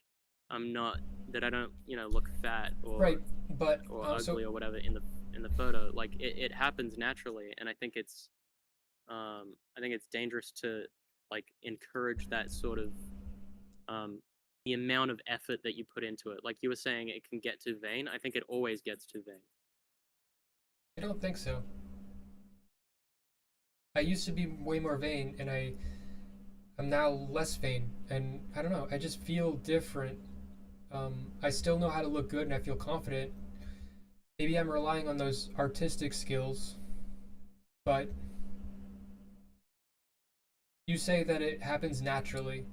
I'm not that I don't, look fat Right, but or so ugly or whatever in the photo. Like it happens naturally and I think it's dangerous to like encourage that sort of um the amount of effort that you put into it. Like you were saying, it can get too vain. I think it always gets too vain. I don't think so. I used to be way more vain, and I'm now less vain, and I don't know. I just feel different. I still know how to look good, and I feel confident. Maybe I'm relying on those artistic skills, but you say that it happens naturally.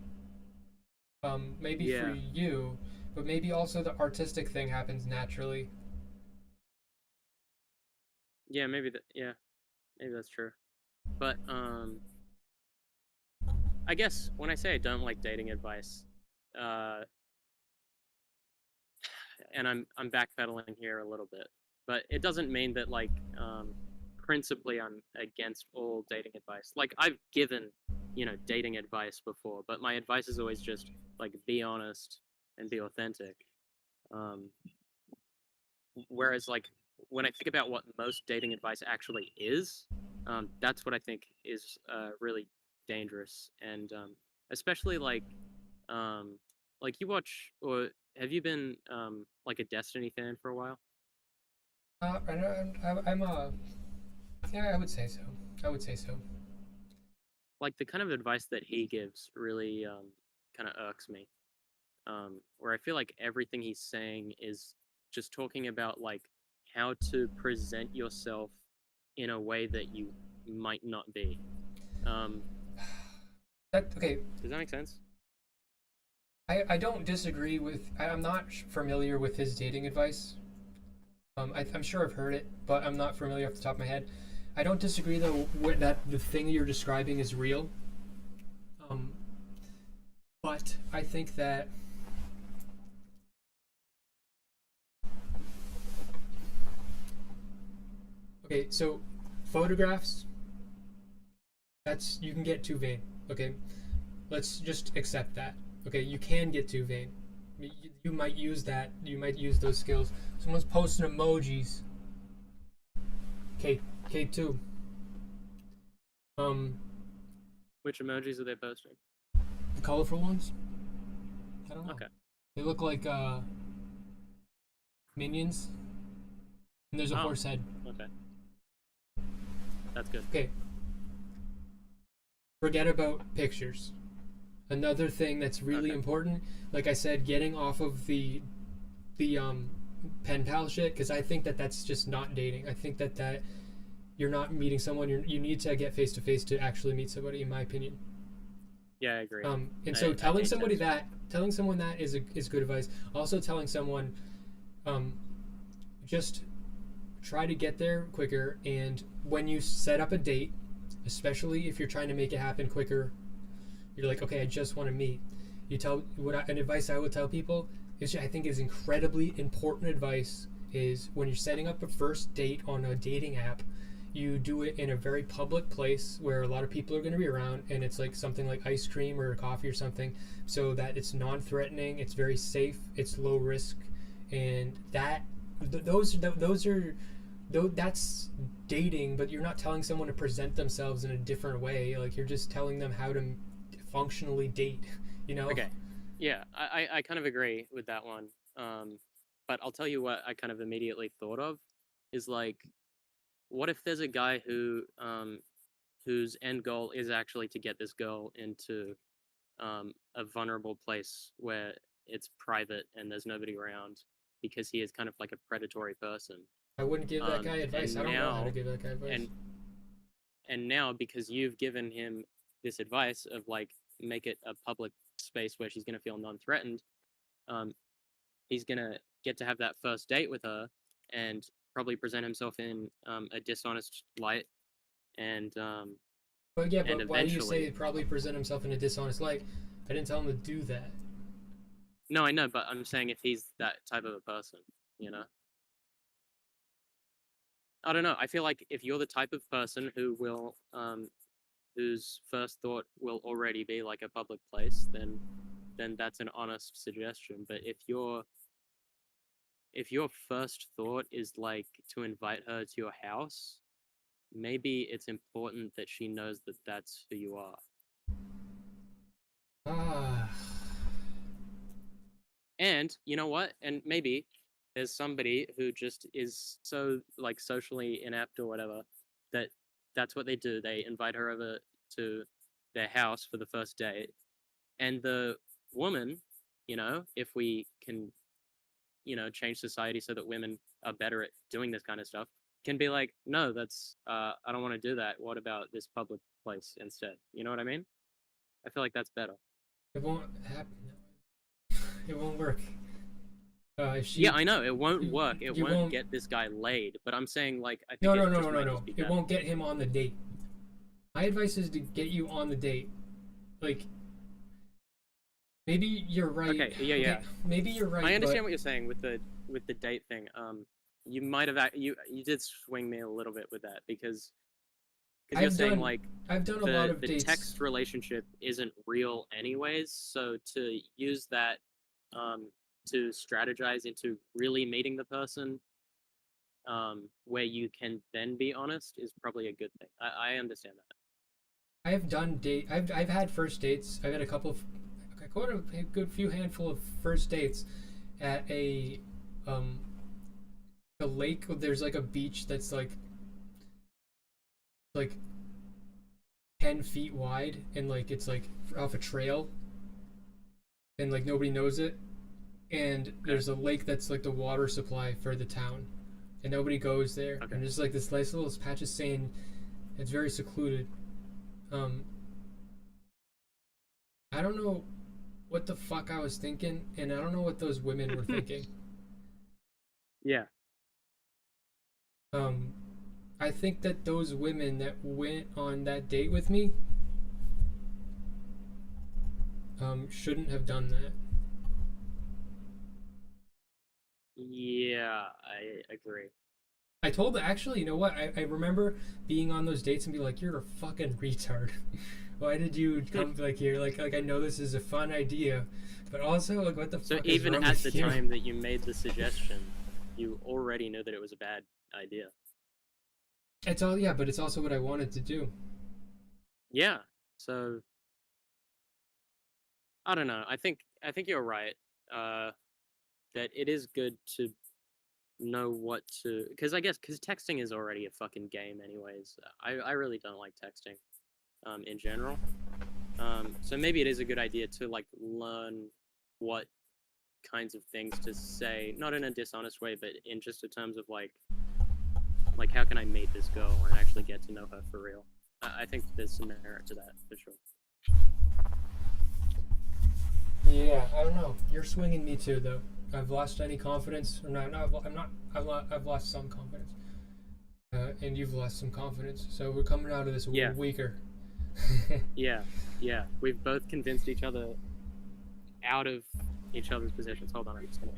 Maybe for Yeah, you, but maybe also the artistic thing happens naturally. yeah, maybe that. Yeah, maybe that's true. But I guess when I say I don't like dating advice, uh, and I'm backpedaling here a little bit, but it doesn't mean that like principally I'm against all dating advice. Like I've given, dating advice before, but my advice is always just like be honest and be authentic. Um, Whereas like when I think about what most dating advice actually is, that's what I think is really dangerous, and especially um, like you watch or have you been like a Destiny fan for a while? I'm yeah, I would say so. I would say so. Like the kind of advice that he gives really kind of irks me. Where I feel like everything he's saying is just talking about like how to present yourself in a way that you might not be. Um, Okay. does that make sense? I don't disagree with. I'm not familiar with his dating advice. I'm sure I've heard it, but I'm not familiar off the top of my head. I don't disagree though that the thing you're describing is real. Um, but I think that okay, so photographs, that's you can get too vain. Okay, let's just accept that. Okay, you can get too vain. You might use that. You might use those skills. Someone's posting emojis. K K2. Um, Which emojis are they posting? the colorful ones. I don't know. Okay. They look like minions, and there's a Oh, horse head. okay. That's good. Okay, forget about pictures. Another thing that's really Okay. important, like I said, getting off of the pen pal shit, because I think that that's just not dating. I think that you're not meeting someone. You need to get face to face to actually meet somebody, in my opinion. Yeah, I agree. And so I hate texting. telling someone that is good advice. Also telling someone, um, just try to get there quicker. And when you set up a date, especially if you're trying to make it happen quicker, you're like, okay, I just want to meet. You tell an advice I would tell people is I think is incredibly important advice is when you're setting up a first date on a dating app, you do it in a very public place where a lot of people are going to be around, and it's like something like ice cream or coffee or something, so that it's non-threatening, it's very safe, it's low risk, and those are that's dating, but you're not telling someone to present themselves in a different way. Like you're just telling them how to functionally date. You know? Okay. Yeah, I kind of agree with that one. Um, but I'll tell you what I kind of immediately thought of is like, what if there's a guy whose end goal is actually to get this girl into a vulnerable place where it's private and there's nobody around because he is kind of like a predatory person. I wouldn't give that guy advice. I And don't know how to now give that guy advice. and and now because you've given him this advice of like make it a public space where she's gonna feel non-threatened, um, he's gonna get to have that first date with her and probably present himself in a dishonest light and But yeah, and but why do you say eventually probably present himself in a dishonest light? I didn't tell him to do that. no, I know, but I'm saying if he's that type of a person, you know. I don't know. I feel like if you're the type of person who will, whose first thought will already be like a public place, then that's an honest suggestion. But if your first thought is like to invite her to your house, maybe it's important that she knows that that's who you are. Ah, And you know what? And maybe there's somebody who just is so like socially inept or whatever that that's what they do. They invite her over to their house for the first date, and the woman, if we can, change society so that women are better at doing this kind of stuff, can be like, no, that's I don't want to do that. What about this public place instead? You know what I mean? I feel like that's better. It won't happen it won't work. If Yeah, she, I know it won't work. It you won't won't. get this guy laid. But I'm saying, like, I No, think no, it no, no, just no, might no. just be It better. won't get him on the date. My advice is to get you on the date. Like, maybe you're right. Okay, yeah, Okay, yeah. maybe you're right, I but understand what you're saying with the date thing. You might have you did swing me a little bit with that because you're I've saying done, like I've done a lot the of the dates. text relationship isn't real anyways. So to use that um to strategize into really meeting the person where you can then be honest is probably a good thing. I understand that. I've done date. I've had first dates. I've had a couple of, I quite a good few handful of first dates at um, a lake. There's like a beach that's like 10 feet wide and like it's like off a trail and like nobody knows it. And Okay. there's a lake that's like the water supply for the town, and nobody goes there. Okay. And there's like this nice little patch of sand. It's very secluded. Um, I don't know what the fuck I was thinking, and I don't know what those women were thinking. Yeah. Um, I think that those women that went on that date with me shouldn't have done that. Yeah, I agree. I told actually, you know what? I remember being on those dates and be like, "You're a fucking retard. Why did you come like here? Like I know this is a fun idea, but also like what the So fuck is even wrong at the with you?" time that you made the suggestion, you already knew that it was a bad idea. It's all yeah, but it's also what I wanted to do. Yeah. So I don't know. I think you're right. Uh, that it is good to know what to because I guess because texting is already a fucking game anyways. I really don't like texting in general. So maybe it is a good idea to like learn what kinds of things to say, not in a dishonest way, but in just a terms of like how can I meet this girl and actually get to know her for real. I think there's some merit to that for sure. Yeah, I don't know. You're swinging me too, though. I've lost any confidence, or not? I'm not. I've lost some confidence, and you've lost some confidence. So we're coming out of this Yeah, weaker. yeah, yeah. We've both convinced each other out of each other's positions. Hold on, I'm just gonna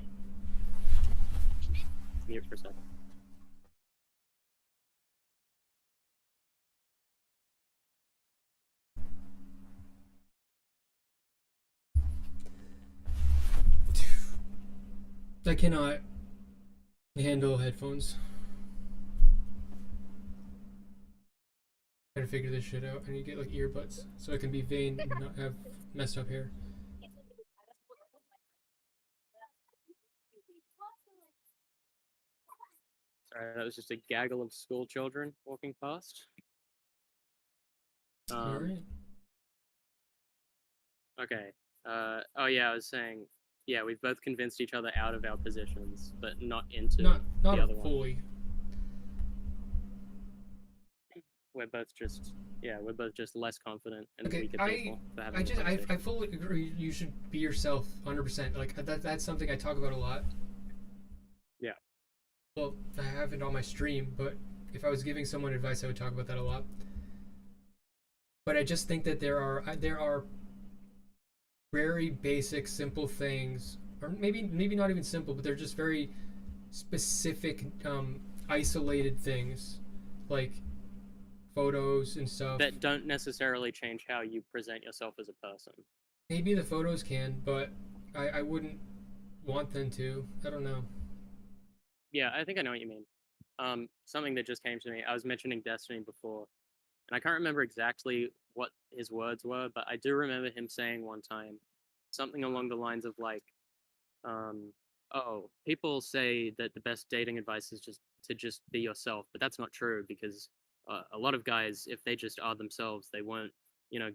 mute for a second. I cannot handle headphones. Trying to figure this shit out. I need to get like earbuds so I can be vain and not have messed up hair. Sorry, that was just a gaggle of school children walking past. All Um, right. okay. Oh yeah, I was saying, yeah, we've both convinced each other out of our positions, but not into Not the other one. fully. We're both just, yeah, we're both just less confident and Okay, weaker people for having I a just I conversation. fully agree. You should be yourself, 100%. Like that's something I talk about a lot. Yeah. Well, I have it on my stream, but if I was giving someone advice, I would talk about that a lot. But I just think that there are very basic, simple things, or maybe not even simple, but they're just very specific, isolated things, like photos and stuff. That don't necessarily change how you present yourself as a person. Maybe the photos can, but I wouldn't want them to. I don't know. Yeah, I think I know what you mean. Something that just came to me. I was mentioning Destiny before, and I can't remember exactly what his words were, but I do remember him saying one time something along the lines of like, um, oh, people say that the best dating advice is just be yourself, but that's not true because a lot of guys, if they just are themselves, they won't.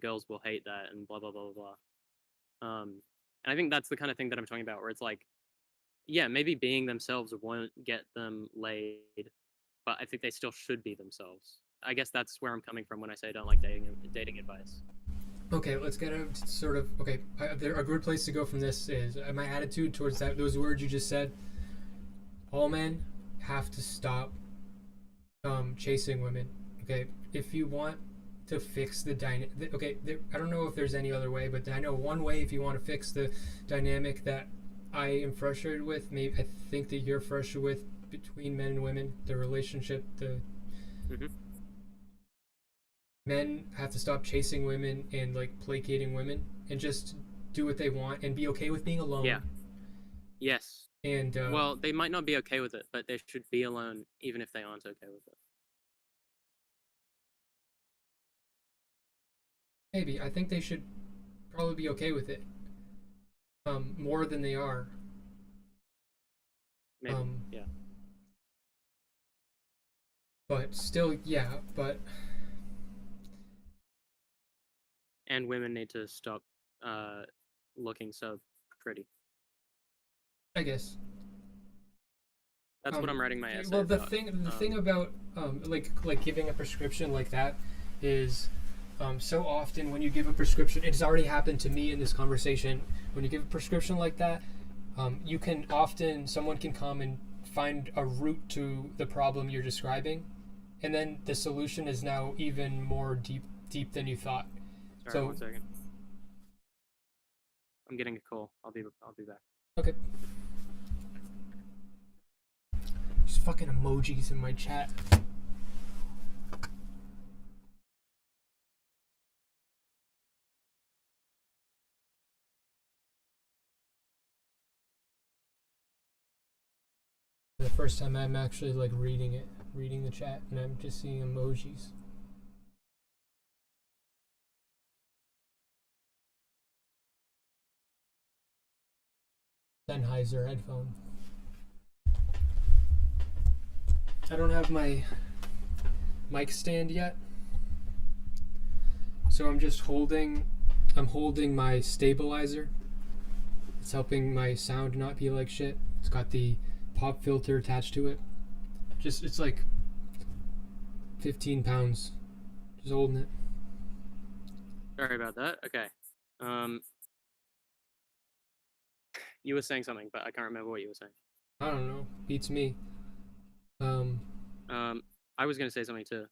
Girls will hate that and blah blah blah blah. And I think that's the kind of thing that I'm talking about, where it's like, yeah, maybe being themselves won't get them laid, but I think they still should be themselves. I guess that's where I'm coming from when I say I don't like dating advice. Okay, let's get a sort of okay. A good place to go from this is my attitude towards those words you just said. All men have to stop chasing women. Okay, if you want to fix the dynamic, okay, I don't know if there's any other way, but I know one way if you want to fix the dynamic that I am frustrated with. Maybe I think that you're frustrated with between men and women, the relationship, the Mm-hmm. men have to stop chasing women and like placating women and just do what they want and be okay with being alone. Yeah. Yes. And Well, they might not be okay with it, but they should be alone even if they aren't okay with it. maybe I think they should probably be okay with it more than they are. Maybe. Um, Yeah. but still, yeah. But And women need to stop looking so pretty. I guess That's what I'm writing my essay well, the about. thing about like giving a prescription like that is so often when you give a prescription, it's already happened to me in this conversation. When you give a prescription like that, you can often someone can come and find a root to the problem you're describing, and then the solution is now even more deep than you thought. Sorry, So 1 second. I'm getting a call. I'll be back. okay. There's fucking emojis in my chat. The first time I'm actually like reading the chat, and I'm just seeing emojis. Sennheiser headphone. I don't have my mic stand yet, so I'm holding my stabilizer. It's helping my sound not be like shit. It's got the pop filter attached to it. It's like 15 pounds. Just holding it. Sorry about that. Okay. You were saying something, but I can't remember what you were saying. I don't know. Beats me. Um, I was going to say something too.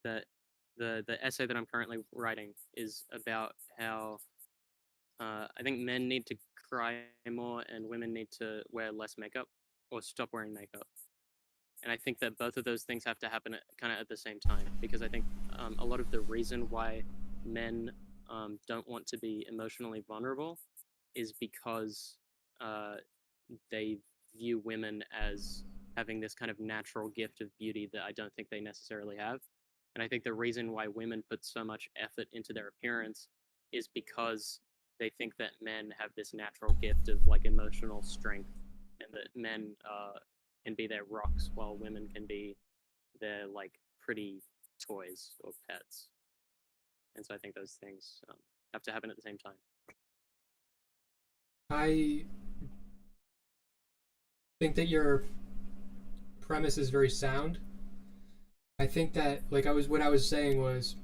That the essay that I'm currently writing is about how I think men need to cry more and women need to wear less makeup or stop wearing makeup. And I think that both of those things have to happen kind of at the same time, because I think a lot of the reason why men don't want to be emotionally vulnerable is because they view women as having this kind of natural gift of beauty that I don't think they necessarily have. And I think the reason why women put so much effort into their appearance is because they think that men have this natural gift of like emotional strength, and that men can be their rocks while women can be their like pretty toys or pets. And so I think those things have to happen at the same time. I think that your premise is very sound. I think that what I was saying was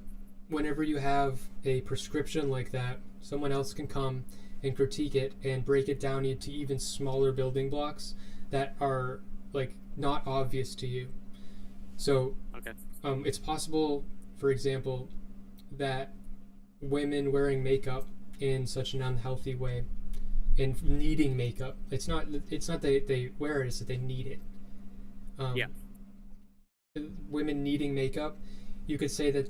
whenever you have a prescription like that, someone else can come and critique it and break it down into even smaller building blocks that are like not obvious to you. So Okay. it's possible, for example, that women wearing makeup in such an unhealthy way and needing makeup, it's not that they wear it, it's that they need it. Yeah. Women needing makeup, you could say that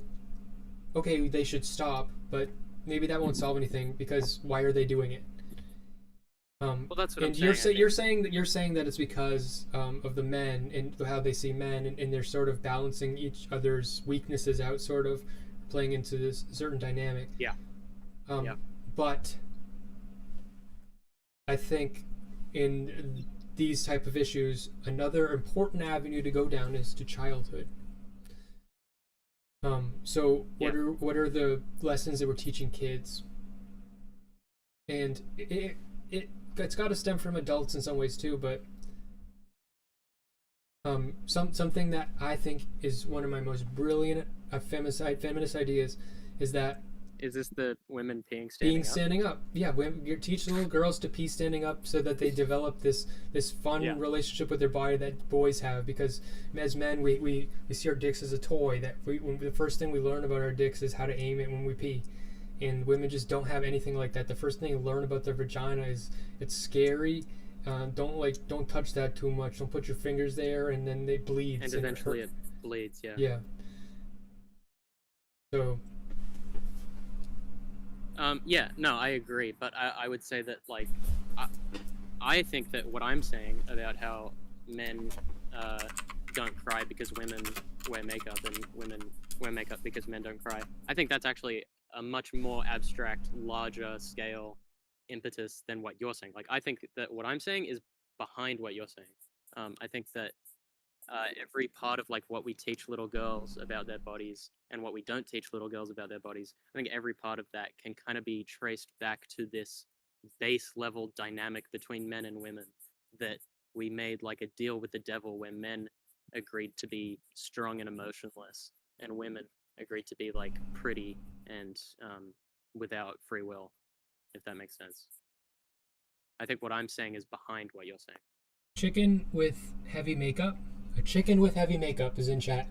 okay, they should stop, but maybe that won't solve anything, because why are they doing it? Well, that's what I'm and saying. you're saying that it's because of the men and how they see men, and they're sort of balancing each other's weaknesses out, sort of playing into this certain dynamic. Yeah. Yeah. But I think in these type of issues, another important avenue to go down is to childhood. So Yeah. what are the lessons that we're teaching kids? And it's got to stem from adults in some ways too, but something that I think is one of my most brilliant feminist ideas is that Is this the women peeing being standing up? standing up. Yeah, you teach little girls to pee standing up so that they develop this fun Yeah. relationship with their body that boys have. Because as men, we see our dicks as a toy. That the first thing we learn about our dicks is how to aim it when we pee. And women just don't have anything like that. The first thing they learn about their vagina is it's scary. Don't touch that too much. Don't put your fingers there, and then they bleed. And eventually it bleeds. Yeah. Yeah. So Yeah, no, I agree, but I would say that like I, I think that what I'm saying about how men don't cry because women wear makeup and women wear makeup because men don't cry, I think that's actually a much more abstract, larger scale impetus than what you're saying. Like I think that what I'm saying is behind what you're saying. I think that every part of like what we teach little girls about their bodies and what we don't teach little girls about their bodies, I think every part of that can kind of be traced back to this base level dynamic between men and women that we made like a deal with the devil where men agreed to be strong and emotionless and women agreed to be like pretty and without free will, if that makes sense. I think what I'm saying is behind what you're saying. chicken with heavy makeup. A chicken with heavy makeup is in chat.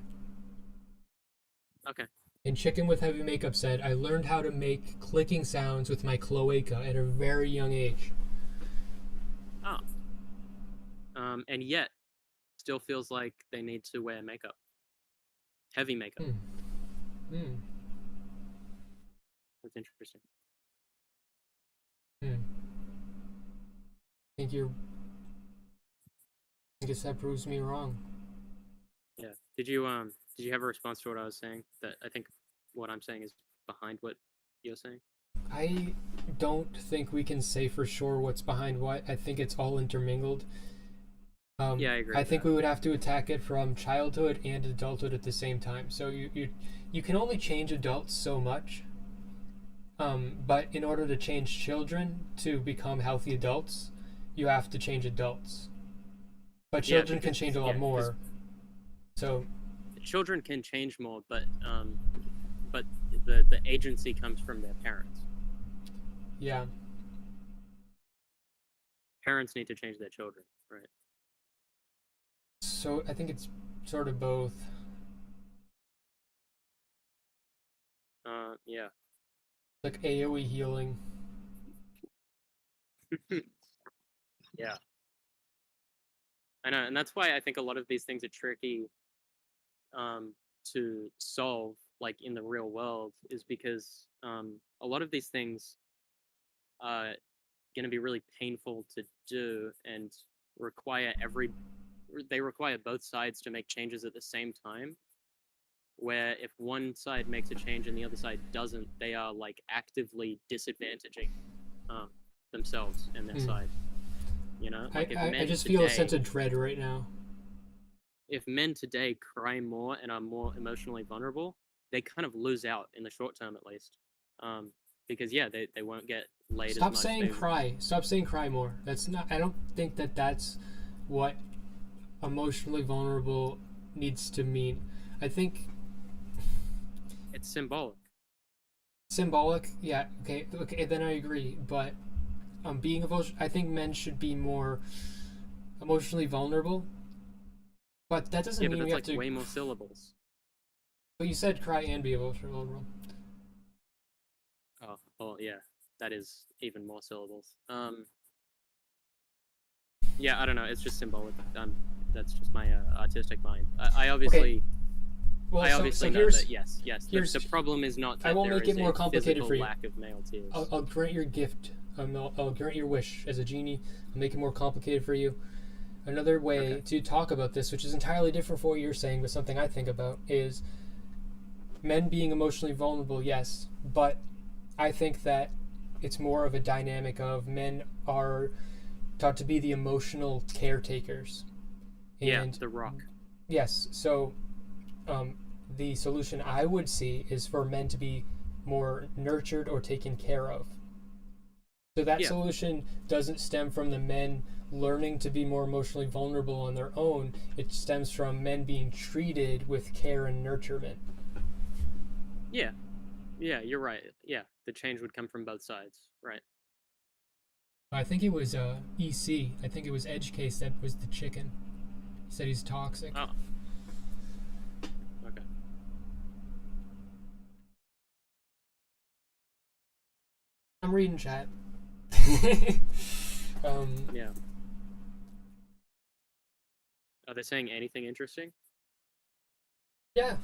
Okay. And Chicken with Heavy Makeup said, I learned how to make clicking sounds with my cloaca at a very young age. Oh. And yet, still feels like they need to wear makeup. Heavy makeup. That's interesting. I guess that proves me wrong. Yeah. Did you have a response to what I was saying? That I think what I'm saying is behind what you're saying? I don't think we can say for sure what's behind what. I think it's all intermingled. Yeah, I agree. I think we would have to attack it from childhood and adulthood at the same time. So you can only change adults so much. But in order to change children to become healthy adults, you have to change adults. But children can change a lot more. So children can change more, but the agency comes from their parents. Yeah. Parents need to change their children, right? So I think it's sort of both. Yeah. Like AoE healing. Yeah. I know, and that's why I think a lot of these things are tricky to solve, like in the real world, is because a lot of these things are going to be really painful to do and they require both sides to make changes at the same time. Where if one side makes a change and the other side doesn't, they are like actively disadvantaging themselves and their side. You know, like I just feel a sense of dread right now. If men today cry more and are more emotionally vulnerable, they kind of lose out in the short term, at least, because yeah, they won't get laid. Stop as much. saying cry. Stop saying cry more. That's not. I don't think that's what emotionally vulnerable needs to mean. I think it's symbolic. Symbolic, yeah. Okay. Then I agree. But being emotional, I think men should be more emotionally vulnerable. But that doesn't mean we have to. Way more syllables. But you said cry and be emotionally vulnerable. Oh, well, yeah. That is even more syllables. Yeah, I don't know. It's just symbolic. That's just my artistic mind. I obviously. Okay. Well, I obviously know that yes. The problem is not that I won't make it more complicated for you. Lack of male tears. I'll grant your gift. I'll grant your wish as a genie. I'll make it more complicated for you. Another way to talk about this, which is entirely different from what you're saying, but something I think about, is men being emotionally vulnerable, yes, but I think that it's more of a dynamic of men are taught to be the emotional caretakers. Yeah, And the rock. yes, so um, the solution I would see is for men to be more nurtured or taken care of. So that Yeah, solution doesn't stem from the men learning to be more emotionally vulnerable on their own. It stems from men being treated with care and nurturement. yeah, yeah. You're right. Yeah, the change would come from both sides, right? I think it was EC. I think it was Edge Case that was the chicken. He said he's toxic. Oh, okay. I'm reading chat. um, Yeah. Are they saying anything interesting? yeah.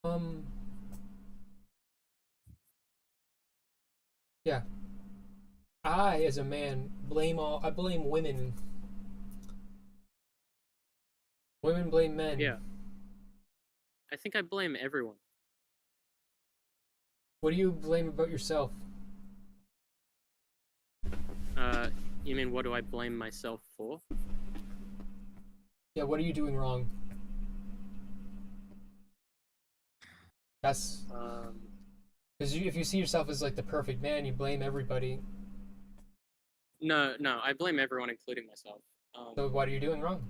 Um, yeah. I, as a man, blame all. I blame women. Women blame men. Yeah. I think I blame everyone. What do you blame about yourself? Uh, you mean what do I blame myself for? Yeah. What are you doing wrong? That's Um, because if you see yourself as like the perfect man, you blame everybody. no, no, I blame everyone, including myself. So what are you doing wrong?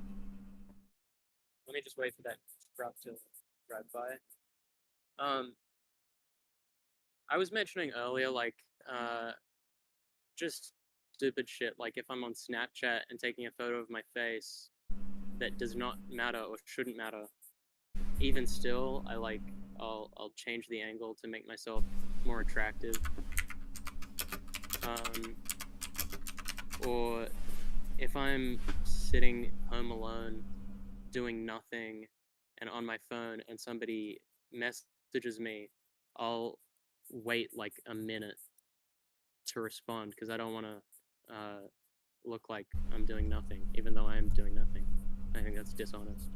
Let me just wait for that truck to drive by. Um, I was mentioning earlier, like, just stupid shit. Like if I'm on Snapchat and taking a photo of my face that does not matter or shouldn't matter, even still, I'll change the angle to make myself more attractive. Um, or if I'm sitting home alone doing nothing and on my phone and somebody messages me, I'll wait like a minute to respond because I don't want to look like I'm doing nothing, even though I am doing nothing. I think that's dishonest.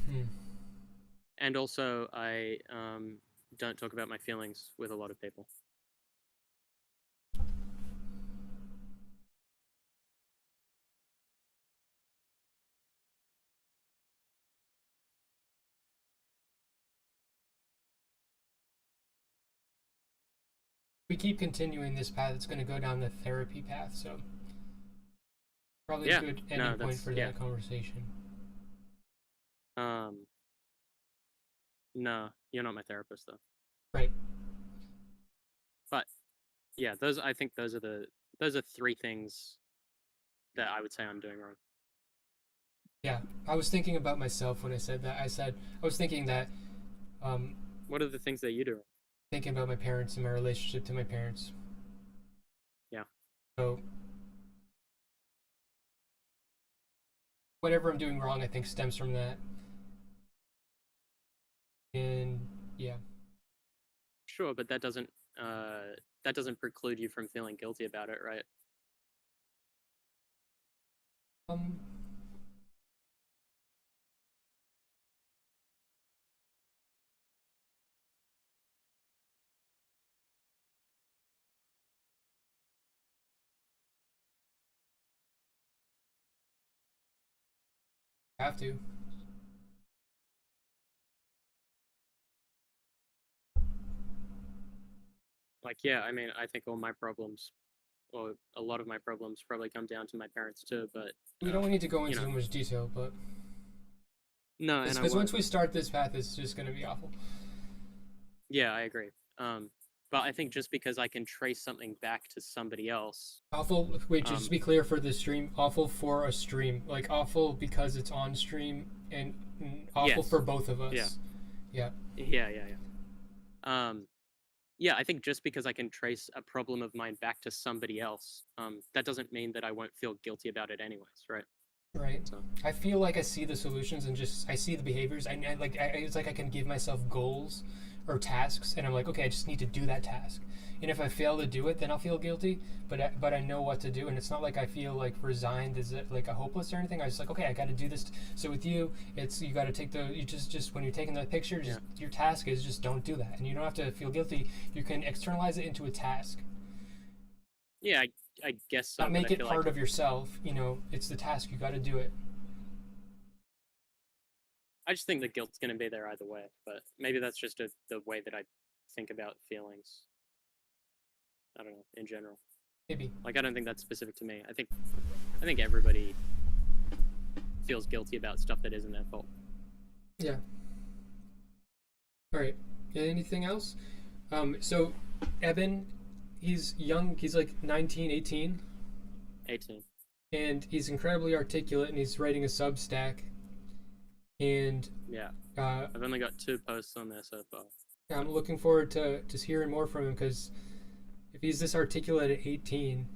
Hmm. And also, I don't talk about my feelings with a lot of people. We keep continuing this path, it's going to go down the therapy path. So probably a Yeah, good ending no, point for yeah. that conversation. Um, no, you're not my therapist though. Right. But yeah, I think those are three things that I would say I'm doing wrong. Yeah. I was thinking about myself when I said that. I was thinking that um, What are the things that you do wrong? thinking about my parents and my relationship to my parents. Yeah, So whatever I'm doing wrong, I think stems from that. And yeah. sure, but that doesn't preclude you from feeling guilty about it, right? Um, have to. Like, yeah, I mean, I think all my problems, or a lot of my problems, probably come down to my parents too. But We don't need to go you into know, too much detail, but no, and I because won't. once we start this path, it's just going to be awful. Yeah, I agree. But I think just because I can trace something back to somebody else, Awful. Wait, just to um, be clear for the stream, awful for a stream. Like awful because it's on stream, and awful for yes, both of yeah, us. Yeah. yeah, yeah, yeah. Yeah, I think just because I can trace a problem of mine back to somebody else, that doesn't mean that I won't feel guilty about it anyways, right? Right. So I feel like I see the solutions and just I see the behaviors. It's like I can give myself goals or tasks, and I'm like, okay, I just need to do that task. And if I fail to do it, then I'll feel guilty. But I know what to do, and it's not like I feel like resigned, is it like a hopeless or anything. I was like, okay, I got to do this. So with you, it's you got to take the you just when you're taking the picture, just, your task is just don't do that, and you don't have to feel guilty. You can externalize it into a task. Yeah, I guess so. Not But make I it feel part like of yourself. It's the task. You got to do it. I just think the guilt's going to be there either way. But maybe that's just the way that I think about feelings. I don't know, in general. Maybe. Like, I don't think that's specific to me. I think everybody feels guilty about stuff that isn't their fault. Yeah. All right. Anything else? So Eben, he's young. He's like 19, 18. 18. And he's incredibly articulate, and he's writing a Substack. And Yeah. uh, I've only got 2 posts on there so far. I'm looking forward to just hearing more from him, because if he's this articulate at 18,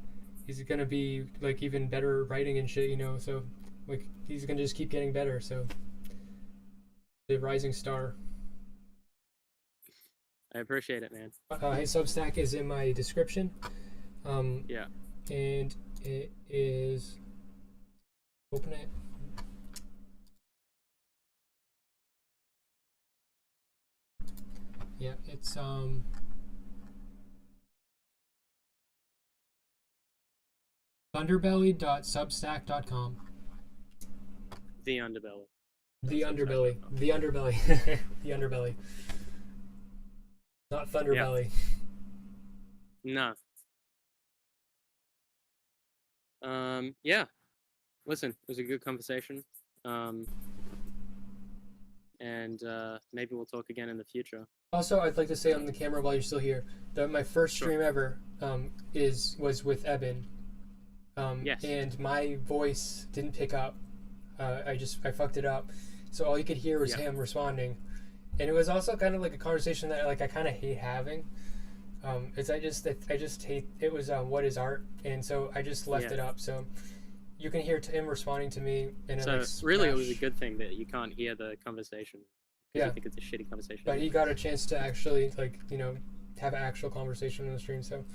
he's gonna be like even better writing and shit. So like he's gonna just keep getting better. So the rising star. I appreciate it, man. His Substack is in my description. Yeah. And it is. Open it. Yeah, it's underbelly.substack.com. The underbelly. The underbelly. The underbelly. The underbelly. Not Thunderbelly. No. Yeah. Listen, it was a good conversation. And maybe we'll talk again in the future. Also, I'd like to say on the camera while you're still here that my first stream ever was with Eben. Yes. And my voice didn't pick up. I fucked it up. So all you could hear was him responding. And it was also kind of like a conversation that like I kind of hate having. I just hate it. Was what is art, and so I just left it up. So you can hear him responding to me, and so really, it was a good thing that you can't hear the conversation. You think it's a shitty conversation. But he got a chance to actually have an actual conversation on the stream. So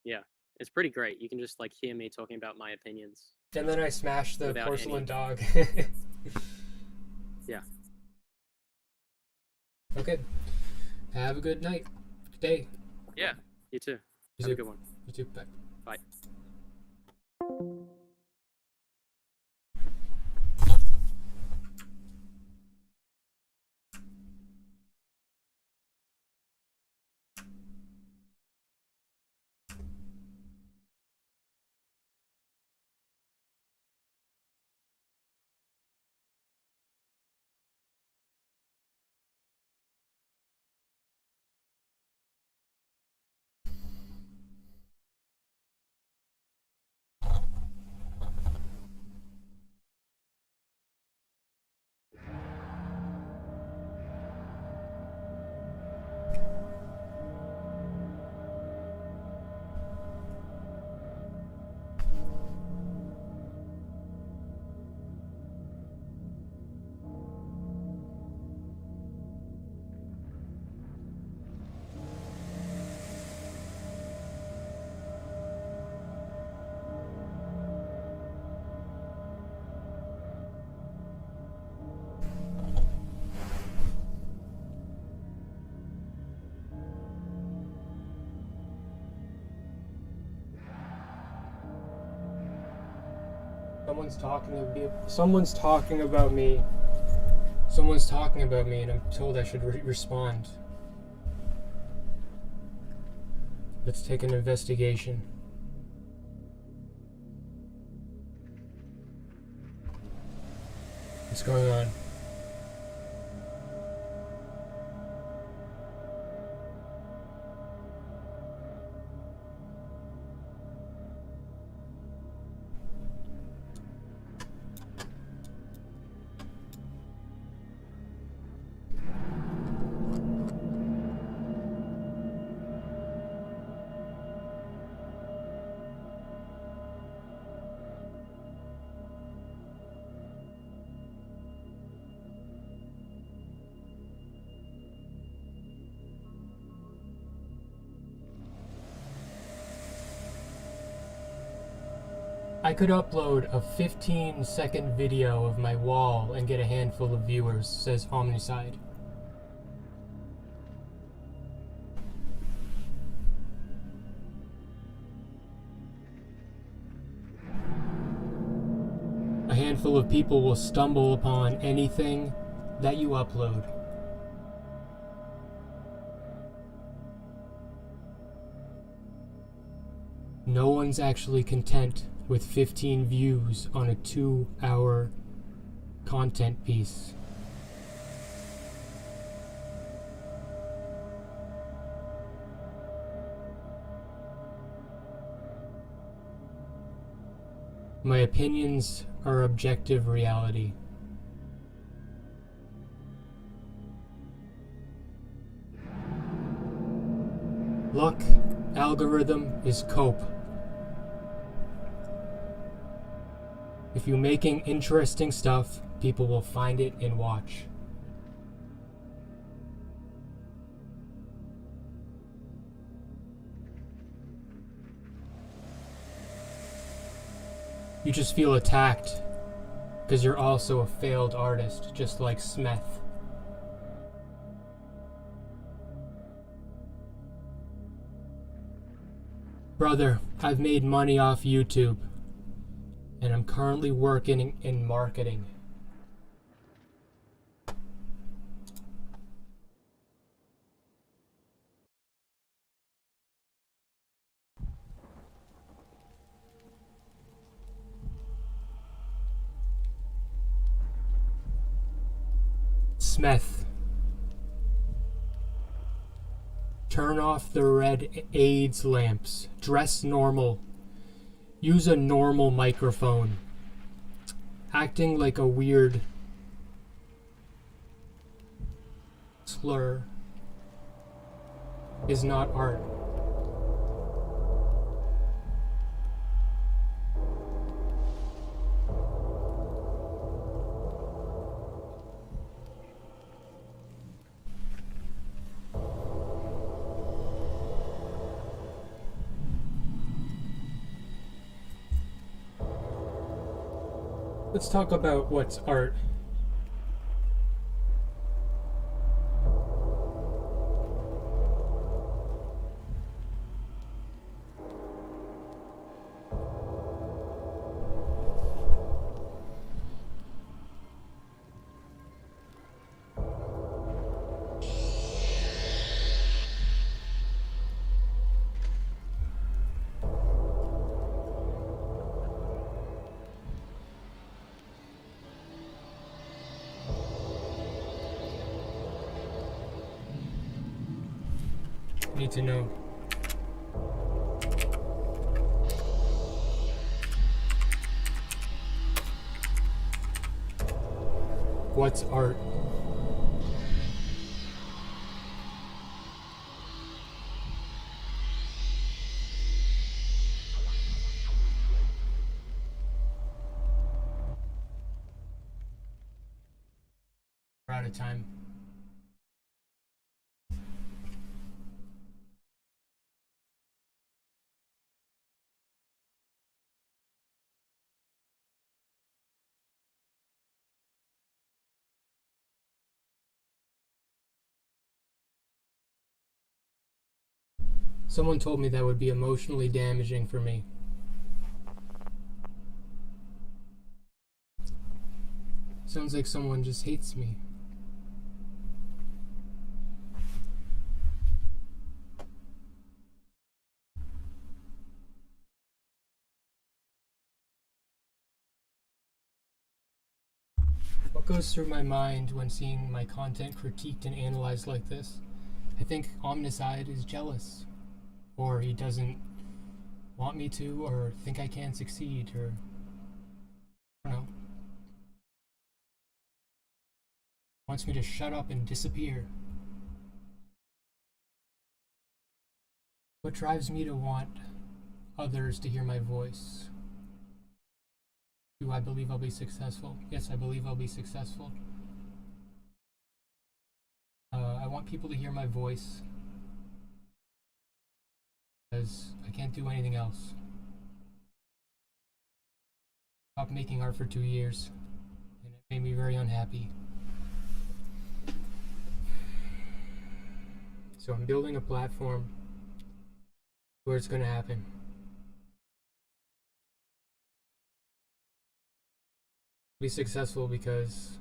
yeah, it's pretty great. You can just like hear me talking about my opinions. And then I smashed the porcelain dog. Yeah. Okay. Have a good night. Good day. Yeah. You too. Have a good one. You too. Bye. Bye. Someone's talking about me. Someone's talking about me, and I'm told I should respond. Let's take an investigation. What's going on? I could upload a 15-second video of my wall and get a handful of viewers, says Omnicide. A handful of people will stumble upon anything that you upload. No one's actually content with 15 views on a 2-hour content piece. My opinions are objective reality. Luck, algorithm is cope. If you're making interesting stuff, people will find it and watch. You just feel attacked because you're also a failed artist, just like Smith. Brother, I've made money off YouTube, and I'm currently working in marketing. Smith. Turn off the red AIDS lamps. Dress normal. Use a normal microphone. Acting like a weird slur is not art. Let's talk about what's art. Need to know. What's art? We're out of time. Someone told me that would be emotionally damaging for me. Sounds like someone just hates me. What goes through my mind when seeing my content critiqued and analyzed like this? I think Omnicide is jealous. Or he doesn't want me to, or think I can't succeed, or I don't know. Wants me to shut up and disappear. What drives me to want others to hear my voice? Do I believe I'll be successful? Yes, I believe I'll be successful. I want people to hear my voice because I can't do anything else. stopped making art for 2 years, and it made me very unhappy. So I'm building a platform where it's going to happen. Be successful because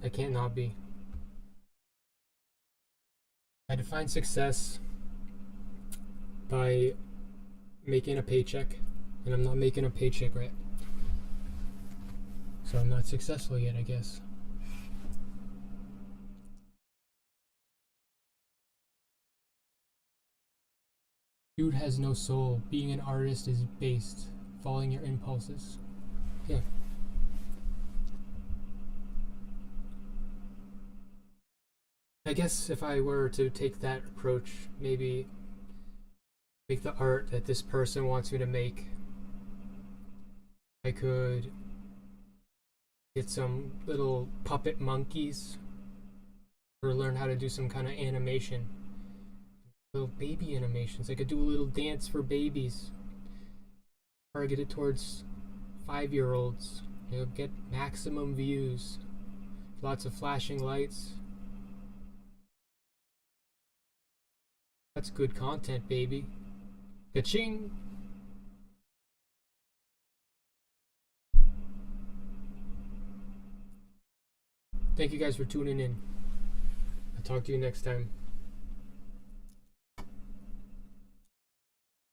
I can't not be. I define success by making a paycheck, and I'm not making a paycheck right. So I'm not successful yet, I guess. Dude has no soul. Being an artist is based. Following your impulses. Yeah. I guess if I were to take that approach, maybe make the art that this person wants me to make, I could get some little puppet monkeys or learn how to do some kind of animation. Little baby animations. I could do a little dance for babies. Targeted towards 5-year-olds. You'll get maximum views. Lots of flashing lights. That's good content, baby. Ka-ching! Thank you guys for tuning in. I'll talk to you next time.